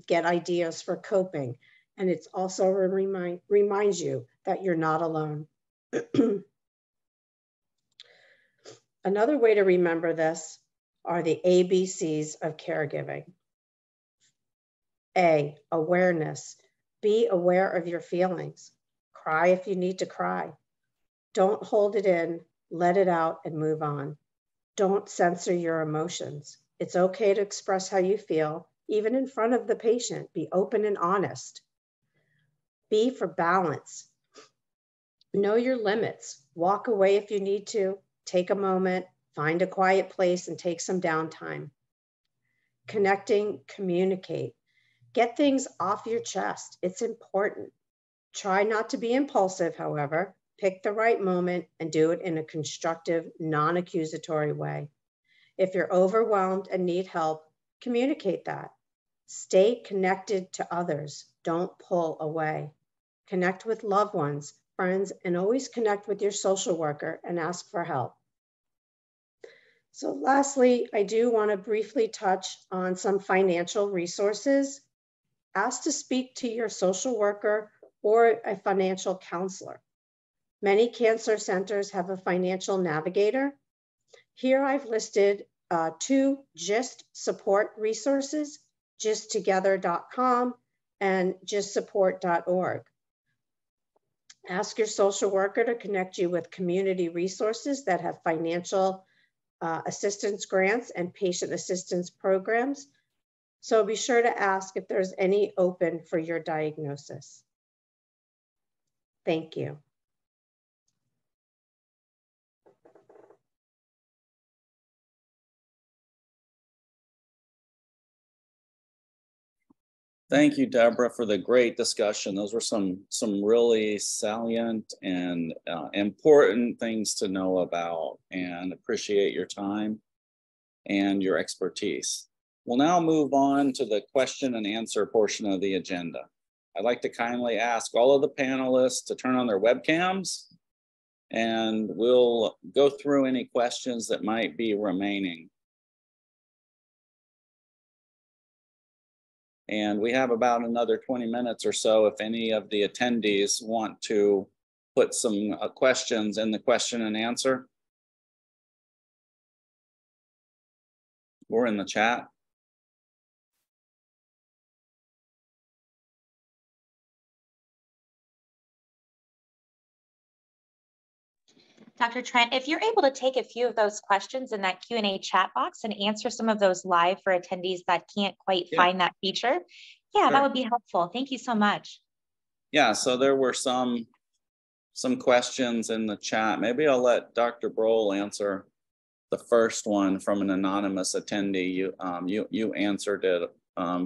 get ideas for coping. And it's also reminds you that you're not alone. Another way to remember this are the ABCs of caregiving. A, awareness. Be aware of your feelings. Cry if you need to cry. Don't hold it in, let it out and move on. Don't censor your emotions. It's okay to express how you feel, even in front of the patient. Be open and honest. B, for balance. Know your limits. Walk away if you need to. Take a moment, find a quiet place and take some downtime. Connecting, communicate. Get things off your chest. It's important. Try not to be impulsive, however. Pick the right moment and do it in a constructive, non-accusatory way. If you're overwhelmed and need help, communicate that. Stay connected to others. Don't pull away. Connect with loved ones, friends, and always connect with your social worker and ask for help. So lastly, I do want to briefly touch on some financial resources. Ask to speak to your social worker or a financial counselor. Many cancer centers have a financial navigator. Here I've listed two GIST support resources, gisttogether.com and gistsupport.org. Ask your social worker to connect you with community resources that have financial assistance grants and patient assistance programs. So be sure to ask if there's any open for your diagnosis. Thank you. Thank you, Deborah, for the great discussion. Those were some really salient and important things to know about, and appreciate your time and your expertise. We'll now move on to the question and answer portion of the agenda. I'd like to kindly ask all of the panelists to turn on their webcams, and we'll go through any questions that might be remaining. And we have about another 20 minutes or so if any of the attendees want to put some questions in the question and answer or in the chat. Dr. Trent, if you're able to take a few of those questions in that Q&A chat box and answer some of those live for attendees that can't quite find that feature, Sure. That would be helpful. Thank you so much. Yeah, so there were some questions in the chat. Maybe I'll let Dr. Brohl answer the first one from an anonymous attendee. You answered it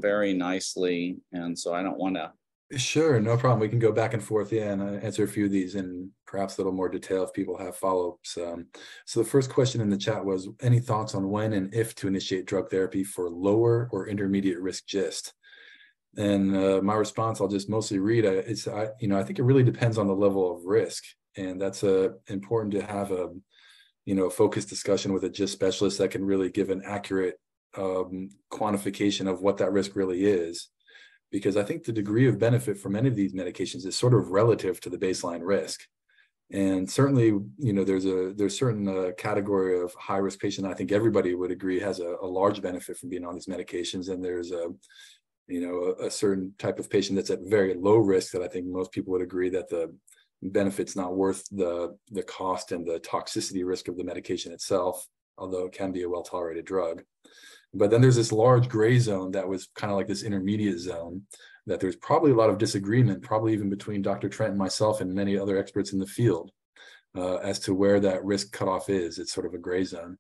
very nicely, and so I don't want to. Sure, no problem. We can go back and forth, and answer a few of these in perhaps a little more detail if people have follow-ups. So the first question in the chat was, any thoughts on when and if to initiate drug therapy for lower or intermediate risk GIST? And my response, I'll just mostly read. I think it really depends on the level of risk, and that's important to have a focused discussion with a GIST specialist that can really give an accurate quantification of what that risk really is. Because I think the degree of benefit from any of these medications is sort of relative to the baseline risk. And certainly, there's certain category of high risk patient I think everybody would agree has a large benefit from being on these medications. And there's a certain type of patient that's at very low risk that I think most people would agree that the benefit's not worth the cost and the toxicity risk of the medication itself, although it can be a well-tolerated drug. But then there's this large gray zone that was kind of like this intermediate zone that there's probably a lot of disagreement, probably even between Dr. Trent and myself and many other experts in the field as to where that risk cutoff is. It's sort of a gray zone.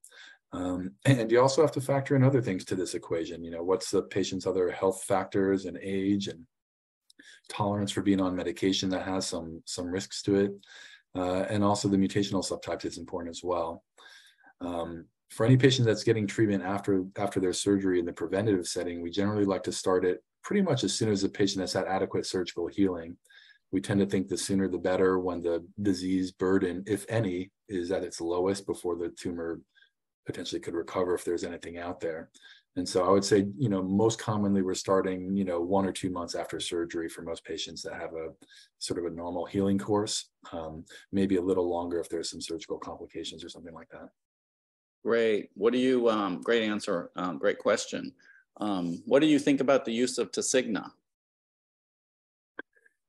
And you also have to factor in other things to this equation. What's the patient's other health factors and age and tolerance for being on medication that has some risks to it. And also the mutational subtypes is important as well. For any patient that's getting treatment after their surgery in the preventative setting, we generally like to start it pretty much as soon as the patient has had adequate surgical healing. We tend to think the sooner the better, when the disease burden, if any, is at its lowest before the tumor potentially could recover if there's anything out there. And so I would say, most commonly we're starting, 1 or 2 months after surgery for most patients that have a sort of a normal healing course, maybe a little longer if there's some surgical complications or something like that. Great. What do you, great answer, great question. What do you think about the use of Tasigna?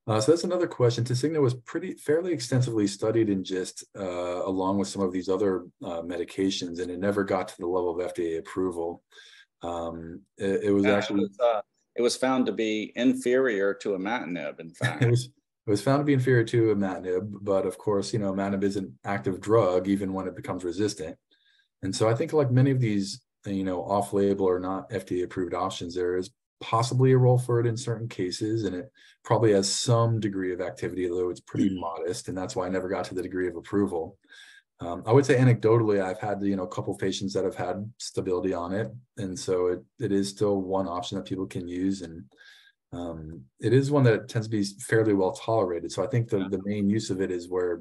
So that's another question. Tasigna was fairly extensively studied in GIST along with some of these other medications, and it never got to the level of FDA approval. It was found to be inferior to imatinib, in fact. It was found to be inferior to imatinib, but of course, imatinib is an active drug even when it becomes resistant. And so I think like many of these, off-label or not FDA-approved options, there is possibly a role for it in certain cases, and it probably has some degree of activity, although it's pretty modest, and that's why I never got to the degree of approval. I would say anecdotally, I've had, a couple of patients that have had stability on it, and so it is still one option that people can use, and it is one that tends to be fairly well tolerated. So I think the main use of it is where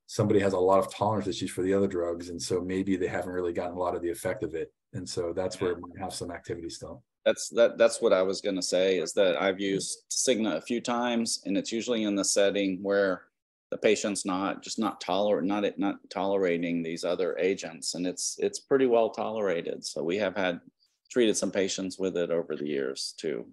somebody has a lot of tolerance issues for the other drugs, and so maybe they haven't really gotten a lot of the effect of it, and so that's where it might have some activity still. That's what I was going to say, is that I've used Tasigna a few times, and it's usually in the setting where the patient's not tolerating these other agents, and it's pretty well tolerated. So we have treated some patients with it over the years too.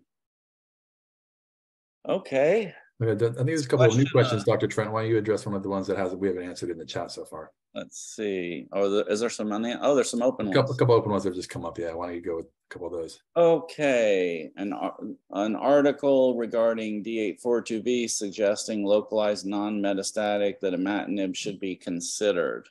Okay. I think there's a couple of new questions, Dr. Trent. Why don't you address one of the ones that we haven't answered in the chat so far? Let's see. Oh, is there some on the? Oh, there's some open ones. A couple open ones that have just come up. Yeah, why don't you go with a couple of those? Okay, an article regarding D842V suggesting localized non-metastatic that imatinib should be considered.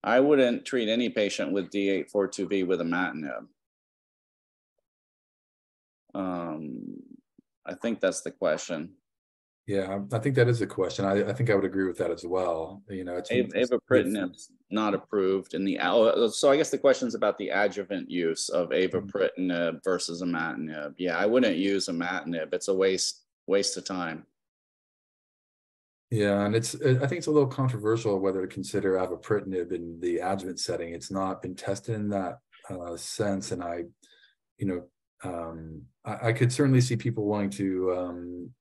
I wouldn't treat any patient with D842V with imatinib. I think that's the question. Yeah, I think that is a question. I think I would agree with that as well. You know, avapritinib's not approved in the so I guess the question is about the adjuvant use of avapritinib versus imatinib. Yeah, I wouldn't use imatinib. It's a waste of time. Yeah, and I think it's a little controversial whether to consider avapritinib in the adjuvant setting. It's not been tested in that sense, and I could certainly see people wanting to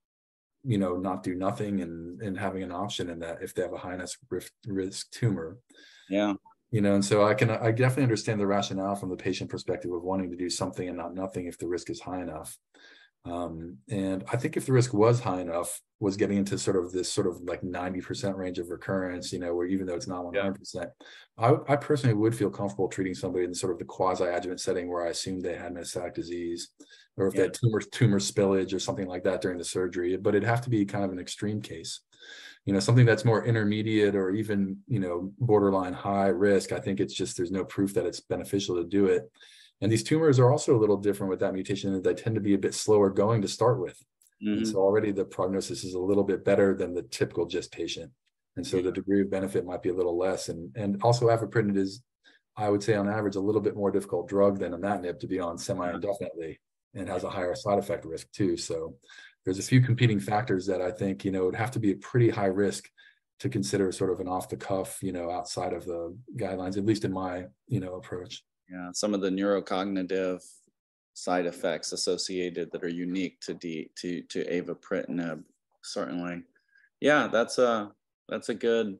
not do nothing and having an option in that if they have a high risk tumor. Yeah. And so I definitely understand the rationale from the patient perspective of wanting to do something and not nothing if the risk is high enough. And I think if the risk was high enough, was getting into this like 90% range of recurrence, where even though it's not 100%, I personally would feel comfortable treating somebody in the quasi-adjuvant setting where I assumed they had metastatic disease, or if they had tumor spillage or something like that during the surgery. But it'd have to be kind of an extreme case, something that's more intermediate or even, borderline high risk. I think it's just, there's no proof that it's beneficial to do it. And these tumors are also a little different with that mutation, and they tend to be a bit slower going to start with. Mm-hmm. And so already the prognosis is a little bit better than the typical GIST patient. And so the degree of benefit might be a little less. And also avapritinib is, I would say on average, a little bit more difficult drug than imatinib to be on semi-indefinitely, and has a higher side effect risk too. So there's a few competing factors that I think, it would have to be a pretty high risk to consider sort of an off the cuff, outside of the guidelines, at least in my, approach. Yeah, some of the neurocognitive side effects associated that are unique to avapritinib, certainly. Yeah, that's a good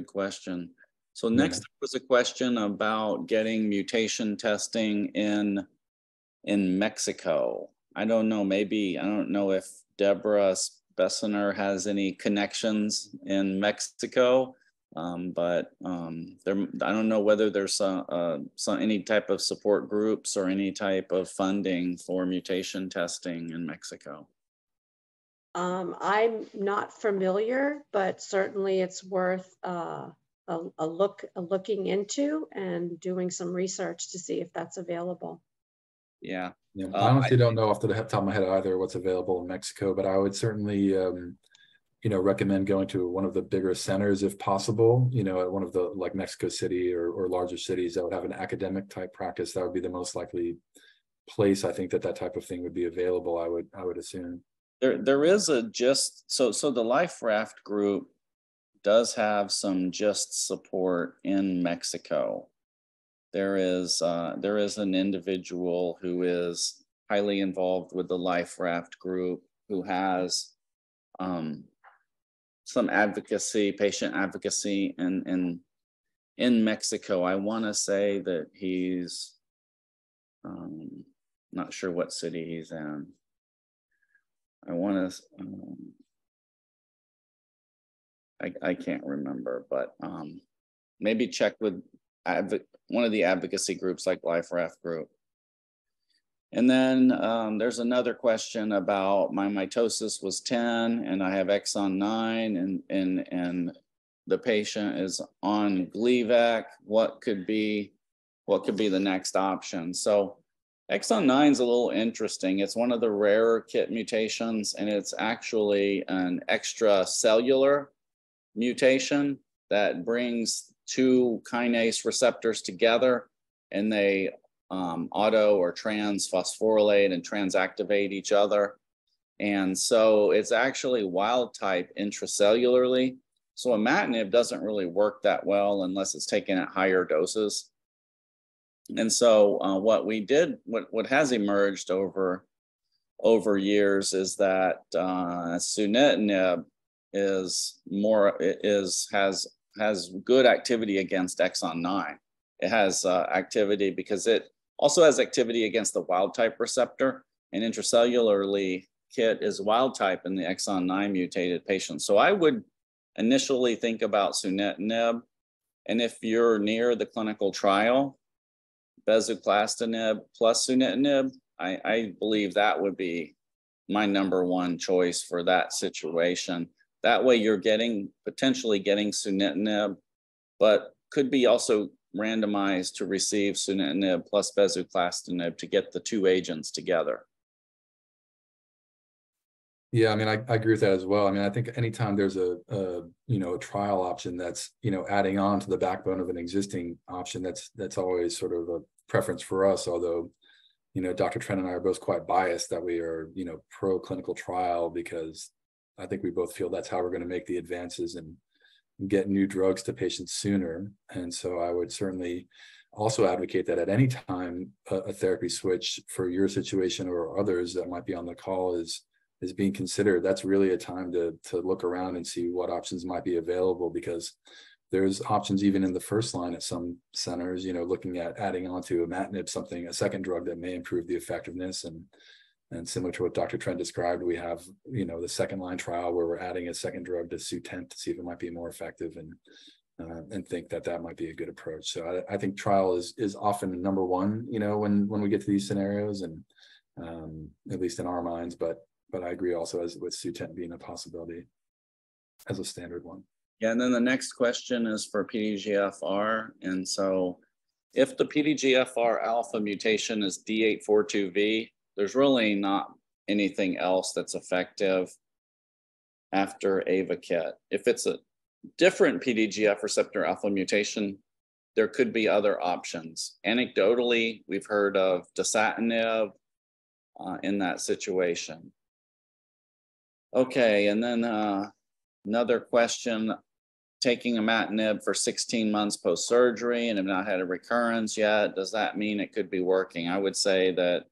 question. So next was a question about getting mutation testing in Mexico. I don't know if Deborah Bessner has any connections in Mexico. But I don't know whether there's any type of support groups or any type of funding for mutation testing in Mexico. I'm not familiar, but certainly it's worth looking into and doing some research to see if that's available. Yeah. I honestly don't know off the top of my head either what's available in Mexico, but I would certainly recommend going to one of the bigger centers if possible, at one of the like Mexico City or larger cities that would have an academic type practice. That would be the most likely place I think that type of thing would be available, I would assume. There is a GIST, so the Life Raft group does have some GIST support in Mexico. There is an individual who is highly involved with the Life Raft group who has some patient advocacy in Mexico. I want to say that he's not sure what city he's in. I want to, I can't remember, but maybe check with one of the advocacy groups like Life Raft Group. And then there's another question about my mitosis was 10 and I have exon 9 and the patient is on Gleevec. What could be the next option? So exon 9 is a little interesting. It's one of the rarer KIT mutations, and it's actually an extracellular mutation that brings two kinase receptors together, and they auto or transphosphorylate and transactivate each other. And so it's actually wild type intracellularly. So imatinib doesn't really work that well unless it's taken at higher doses. And so what has emerged over over years is that sunitinib has good activity against exon 9. It has activity because it also has activity against the wild type receptor, and intracellularly KIT is wild type in the exon 9 mutated patients. So I would initially think about sunitinib, and if you're near the clinical trial, bezuclastinib plus sunitinib, I believe that would be my #1 choice for that situation. That way you're potentially getting sunitinib, but could be also randomized to receive sunitinib plus bezuclastinib to get the two agents together. Yeah, I mean, I agree with that as well. I mean, I think anytime there's a trial option that's, adding on to the backbone of an existing option, that's always sort of a preference for us. Although, Dr. Trent and I are both quite biased that we are, pro clinical trial, because I think we both feel that's how we're going to make the advances and get new drugs to patients sooner. And so I would certainly also advocate that at any time a therapy switch for your situation or others that might be on the call is being considered, that's really a time to look around and see what options might be available, because there's options even in the first line at some centers, looking at adding on to imatinib, a second drug that may improve the effectiveness. And similar to what Dr. Trent described, we have, the second line trial where we're adding a second drug to Sutent to see if it might be more effective, and think that might be a good approach. So I think trial is often #1, when we get to these scenarios, and at least in our minds, but I agree also with Sutent being a possibility as a standard one. Yeah, and then the next question is for PDGFR. And so if the PDGFR alpha mutation is D842V, there's really not anything else that's effective after AYVAKIT. If it's a different PDGF receptor alpha mutation, there could be other options. Anecdotally, we've heard of dasatinib in that situation. Okay, and then another question, taking imatinib for 16 months post-surgery and have not had a recurrence yet, does that mean it could be working? I would say that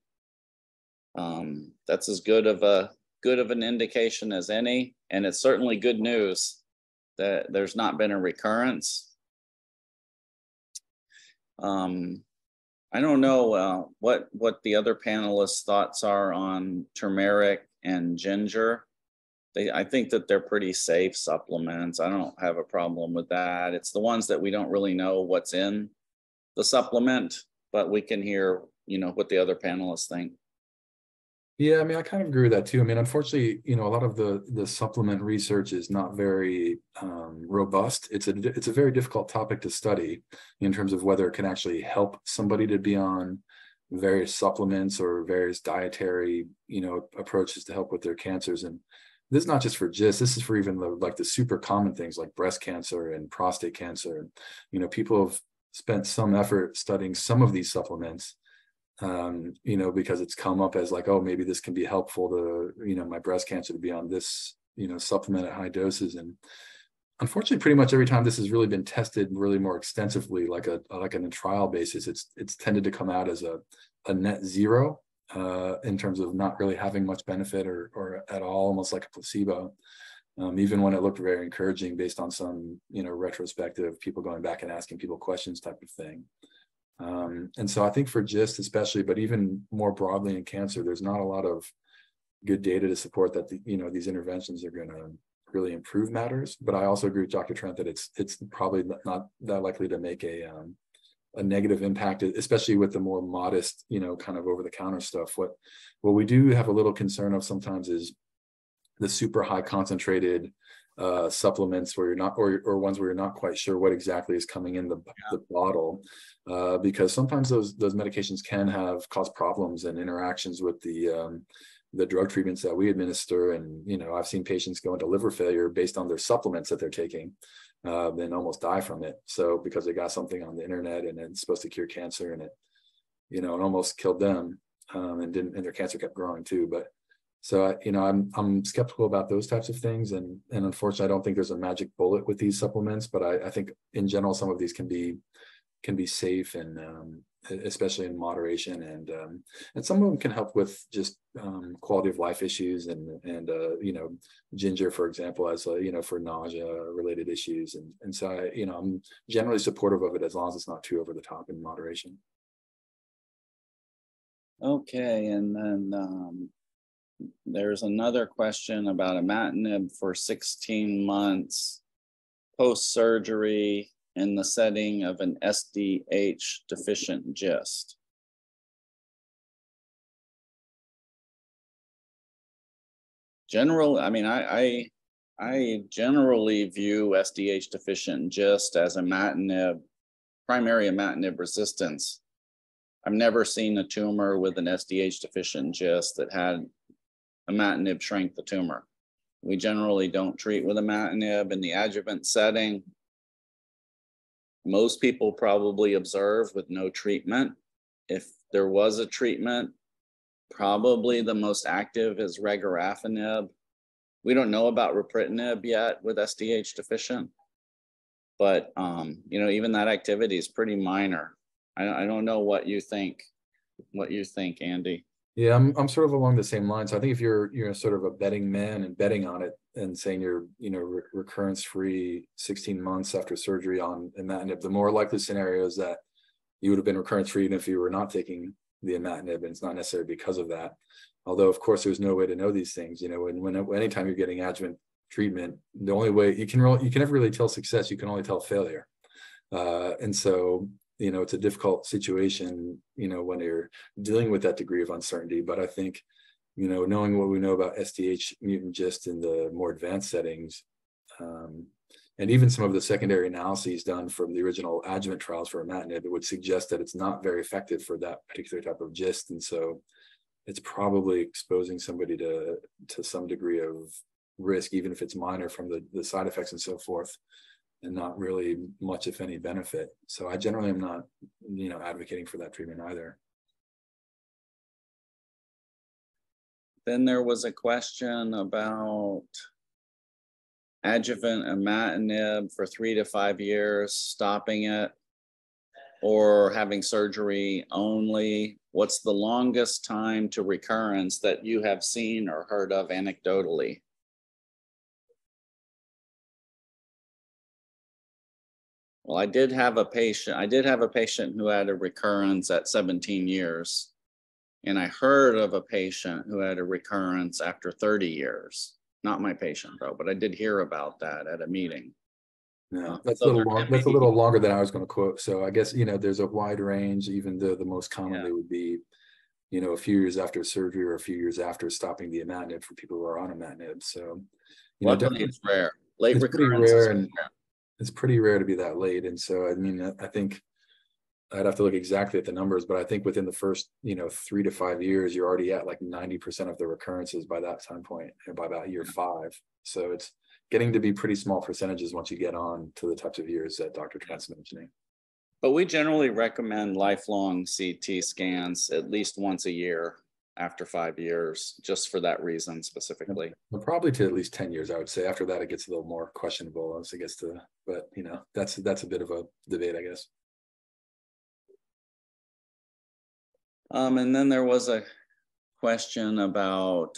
that's as good of an indication as any, and it's certainly good news that there's not been a recurrence. I don't know what the other panelists' thoughts are on turmeric and ginger. I think that they're pretty safe supplements. I don't have a problem with that. It's the ones that we don't really know what's in the supplement, but we can hear, what the other panelists think. Yeah, I mean, I kind of agree with that too. I mean, unfortunately, a lot of the supplement research is not very robust. It's a very difficult topic to study in terms of whether it can actually help somebody to be on various supplements or various dietary, approaches to help with their cancers. And this is not just for GIST. This is for even the super common things like breast cancer and prostate cancer. People have spent some effort studying some of these supplements. Because it's come up as like, oh, maybe this can be helpful to, my breast cancer to be on this, supplement at high doses. And unfortunately, pretty much every time this has really been tested really more extensively, like on a trial basis, it's tended to come out as a net zero in terms of not really having much benefit or at all, almost like a placebo. Even when it looked very encouraging based on some, retrospective people going back and asking people questions type of thing. And so I think for GIST especially, but even more broadly in cancer, there's not a lot of good data to support that these interventions are going to really improve matters. But I also agree with Dr. Trent that it's probably not that likely to make a negative impact, especially with the more modest, kind of over-the-counter stuff. What we do have a little concern of sometimes is the super high concentrated supplements where you're not, or ones where you're not quite sure what exactly is coming in the bottle, because sometimes those medications can cause problems and interactions with the drug treatments that we administer. And I've seen patients go into liver failure based on their supplements that they're taking, then almost die from it. So because they got something on the internet and it's supposed to cure cancer, and it almost killed them, and their cancer kept growing too. But so, I'm skeptical about those types of things. And unfortunately, I don't think there's a magic bullet with these supplements, but I think in general, some of these can be safe and especially in moderation, and some of them can help with just quality of life issues, and ginger, for example, as for nausea related issues, and so I'm generally supportive of it as long as it's not too over the top in moderation. Okay, and then there's another question about imatinib for 16 months post-surgery in the setting of an SDH deficient GIST. I generally view SDH deficient GIST as primary imatinib resistance. I've never seen a tumor with an SDH deficient GIST that had imatinib shrink the tumor. We generally don't treat with imatinib in the adjuvant setting. Most people probably observe with no treatment. If there was a treatment, probably the most active is regorafenib. We don't know about ripretinib yet with SDH deficient, but even that activity is pretty minor. I don't know what you think. Andy. Yeah, I'm sort of along the same lines. I think if you're sort of a betting man and betting on it and saying you're recurrence free 16 months after surgery on imatinib, the more likely scenario is that you would have been recurrence free even if you were not taking the imatinib, and it's not necessarily because of that. Although of course there's no way to know these things. Anytime you're getting adjuvant treatment, the only way you can never really tell success, you can only tell failure. And so it's a difficult situation, when you're dealing with that degree of uncertainty. But I think, knowing what we know about SDH mutant GIST in the more advanced settings, and even some of the secondary analyses done from the original adjuvant trials for imatinib, it would suggest that it's not very effective for that particular type of GIST. And so it's probably exposing somebody to some degree of risk, even if it's minor from the side effects and so forth, and not really much, if any, benefit. So I generally am not, advocating for that treatment either. Then there was a question about adjuvant imatinib for 3 to 5 years, stopping it, or having surgery only. What's the longest time to recurrence that you have seen or heard of anecdotally? Well, I did have a patient who had a recurrence at 17 years. And I heard of a patient who had a recurrence after 30 years. Not my patient though, but I did hear about that at a meeting. Yeah, that's a little longer than I was going to quote. So I guess, there's a wide range, even though the most commonly would be, a few years after surgery or a few years after stopping the imatinib for people who are on imatinib. So, luckily it's rare. Late recurrence is rare. It's pretty rare to be that late. And so, I think I'd have to look exactly at the numbers, but I think within the first, 3 to 5 years, you're already at like 90% of the recurrences by that time point, and by about year 5. So it's getting to be pretty small percentages once you get on to the types of years that Dr. Trent's mentioning. But we generally recommend lifelong CT scans at least once a year after 5 years, just for that reason specifically. Well, probably to at least 10 years, I would say. After that, it gets a little more questionable as it gets to, but that's a bit of a debate, I guess. And then there was a question about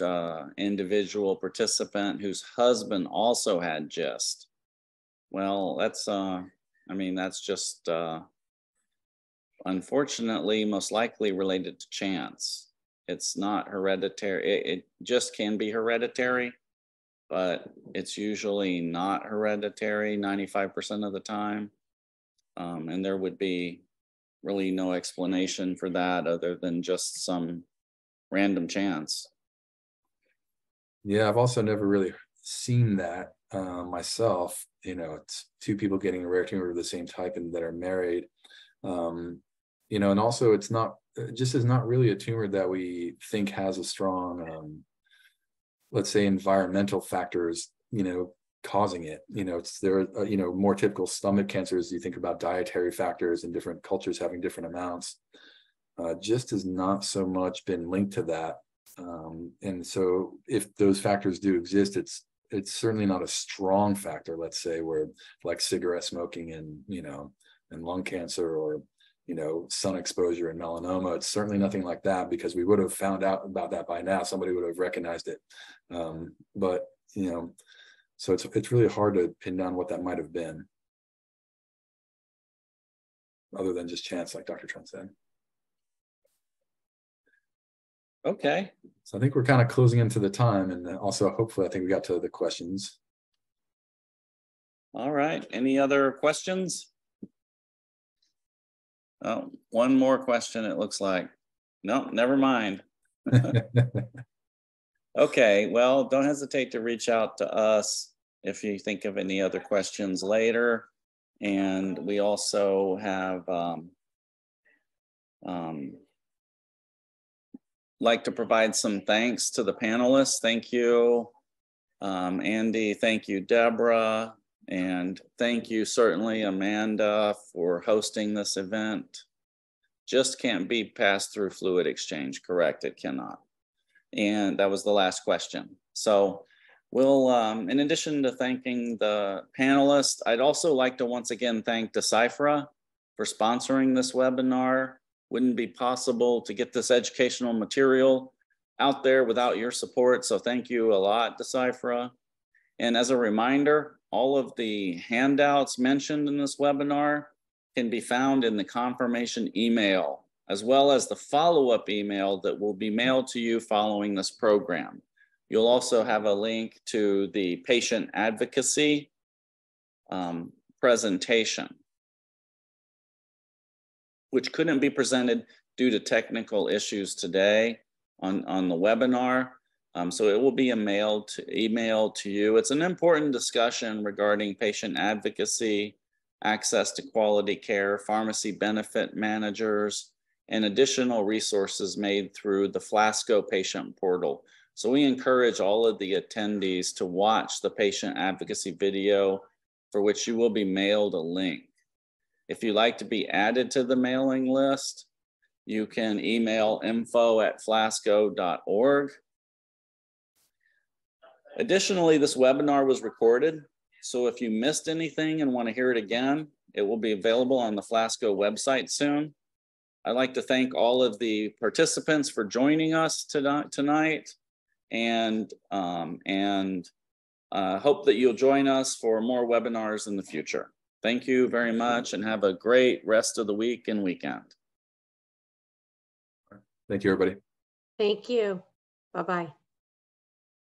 individual participant whose husband also had GIST. Well, that's just unfortunately most likely related to chance. It's not hereditary. It just can be hereditary, but it's usually not hereditary 95% of the time. And there would be really no explanation for that other than just some random chance. Yeah, I've also never really seen that myself. It's 2 people getting a rare tumor of the same type and that are married. And also it's not really a tumor that we think has a strong, let's say, environmental factors, causing it. More typical stomach cancers, you think about dietary factors and different cultures having different amounts. GIST has not so much been linked to that. And so if those factors do exist, it's certainly not a strong factor, let's say, where like cigarette smoking and lung cancer or you know, sun exposure and melanoma. It's certainly nothing like that, because we would have found out about that by now. Somebody would have recognized it. But, you know, so it's really hard to pin down what that might have been, other than just chance, like Dr. Trent said. Okay. So I think we're kind of closing into the time, and also hopefully I think we got to the questions. All right. Any other questions? Oh, one more question, it looks like. No, never mind. Okay, well, don't hesitate to reach out to us if you think of any other questions later. And we also have like to provide some thanks to the panelists. Thank you, Andy. Thank you, Deborah. And thank you, certainly, Amanda, for hosting this event. Just can't be passed through fluid exchange, correct? It cannot. And that was the last question. So we'll, in addition to thanking the panelists, I'd also like to once again thank Deciphera for sponsoring this webinar. Wouldn't be possible to get this educational material out there without your support. So thank you a lot, Deciphera. And as a reminder, all of the handouts mentioned in this webinar can be found in the confirmation email, as well as the follow-up email that will be mailed to you following this program. You'll also have a link to the Patient Advocacy presentation, which couldn't be presented due to technical issues today on the webinar. So it will be emailed to you. It's an important discussion regarding patient advocacy, access to quality care, pharmacy benefit managers, and additional resources made through the FLASCO patient portal. So we encourage all of the attendees to watch the patient advocacy video, for which you will be mailed a link. If you'd like to be added to the mailing list, you can email info@flasco.org. Additionally, this webinar was recorded, so if you missed anything and want to hear it again, it will be available on the FLASCO website soon. I'd like to thank all of the participants for joining us tonight, and hope that you'll join us for more webinars in the future. Thank you very much, and have a great rest of the week and weekend. Thank you, everybody. Thank you. Bye-bye.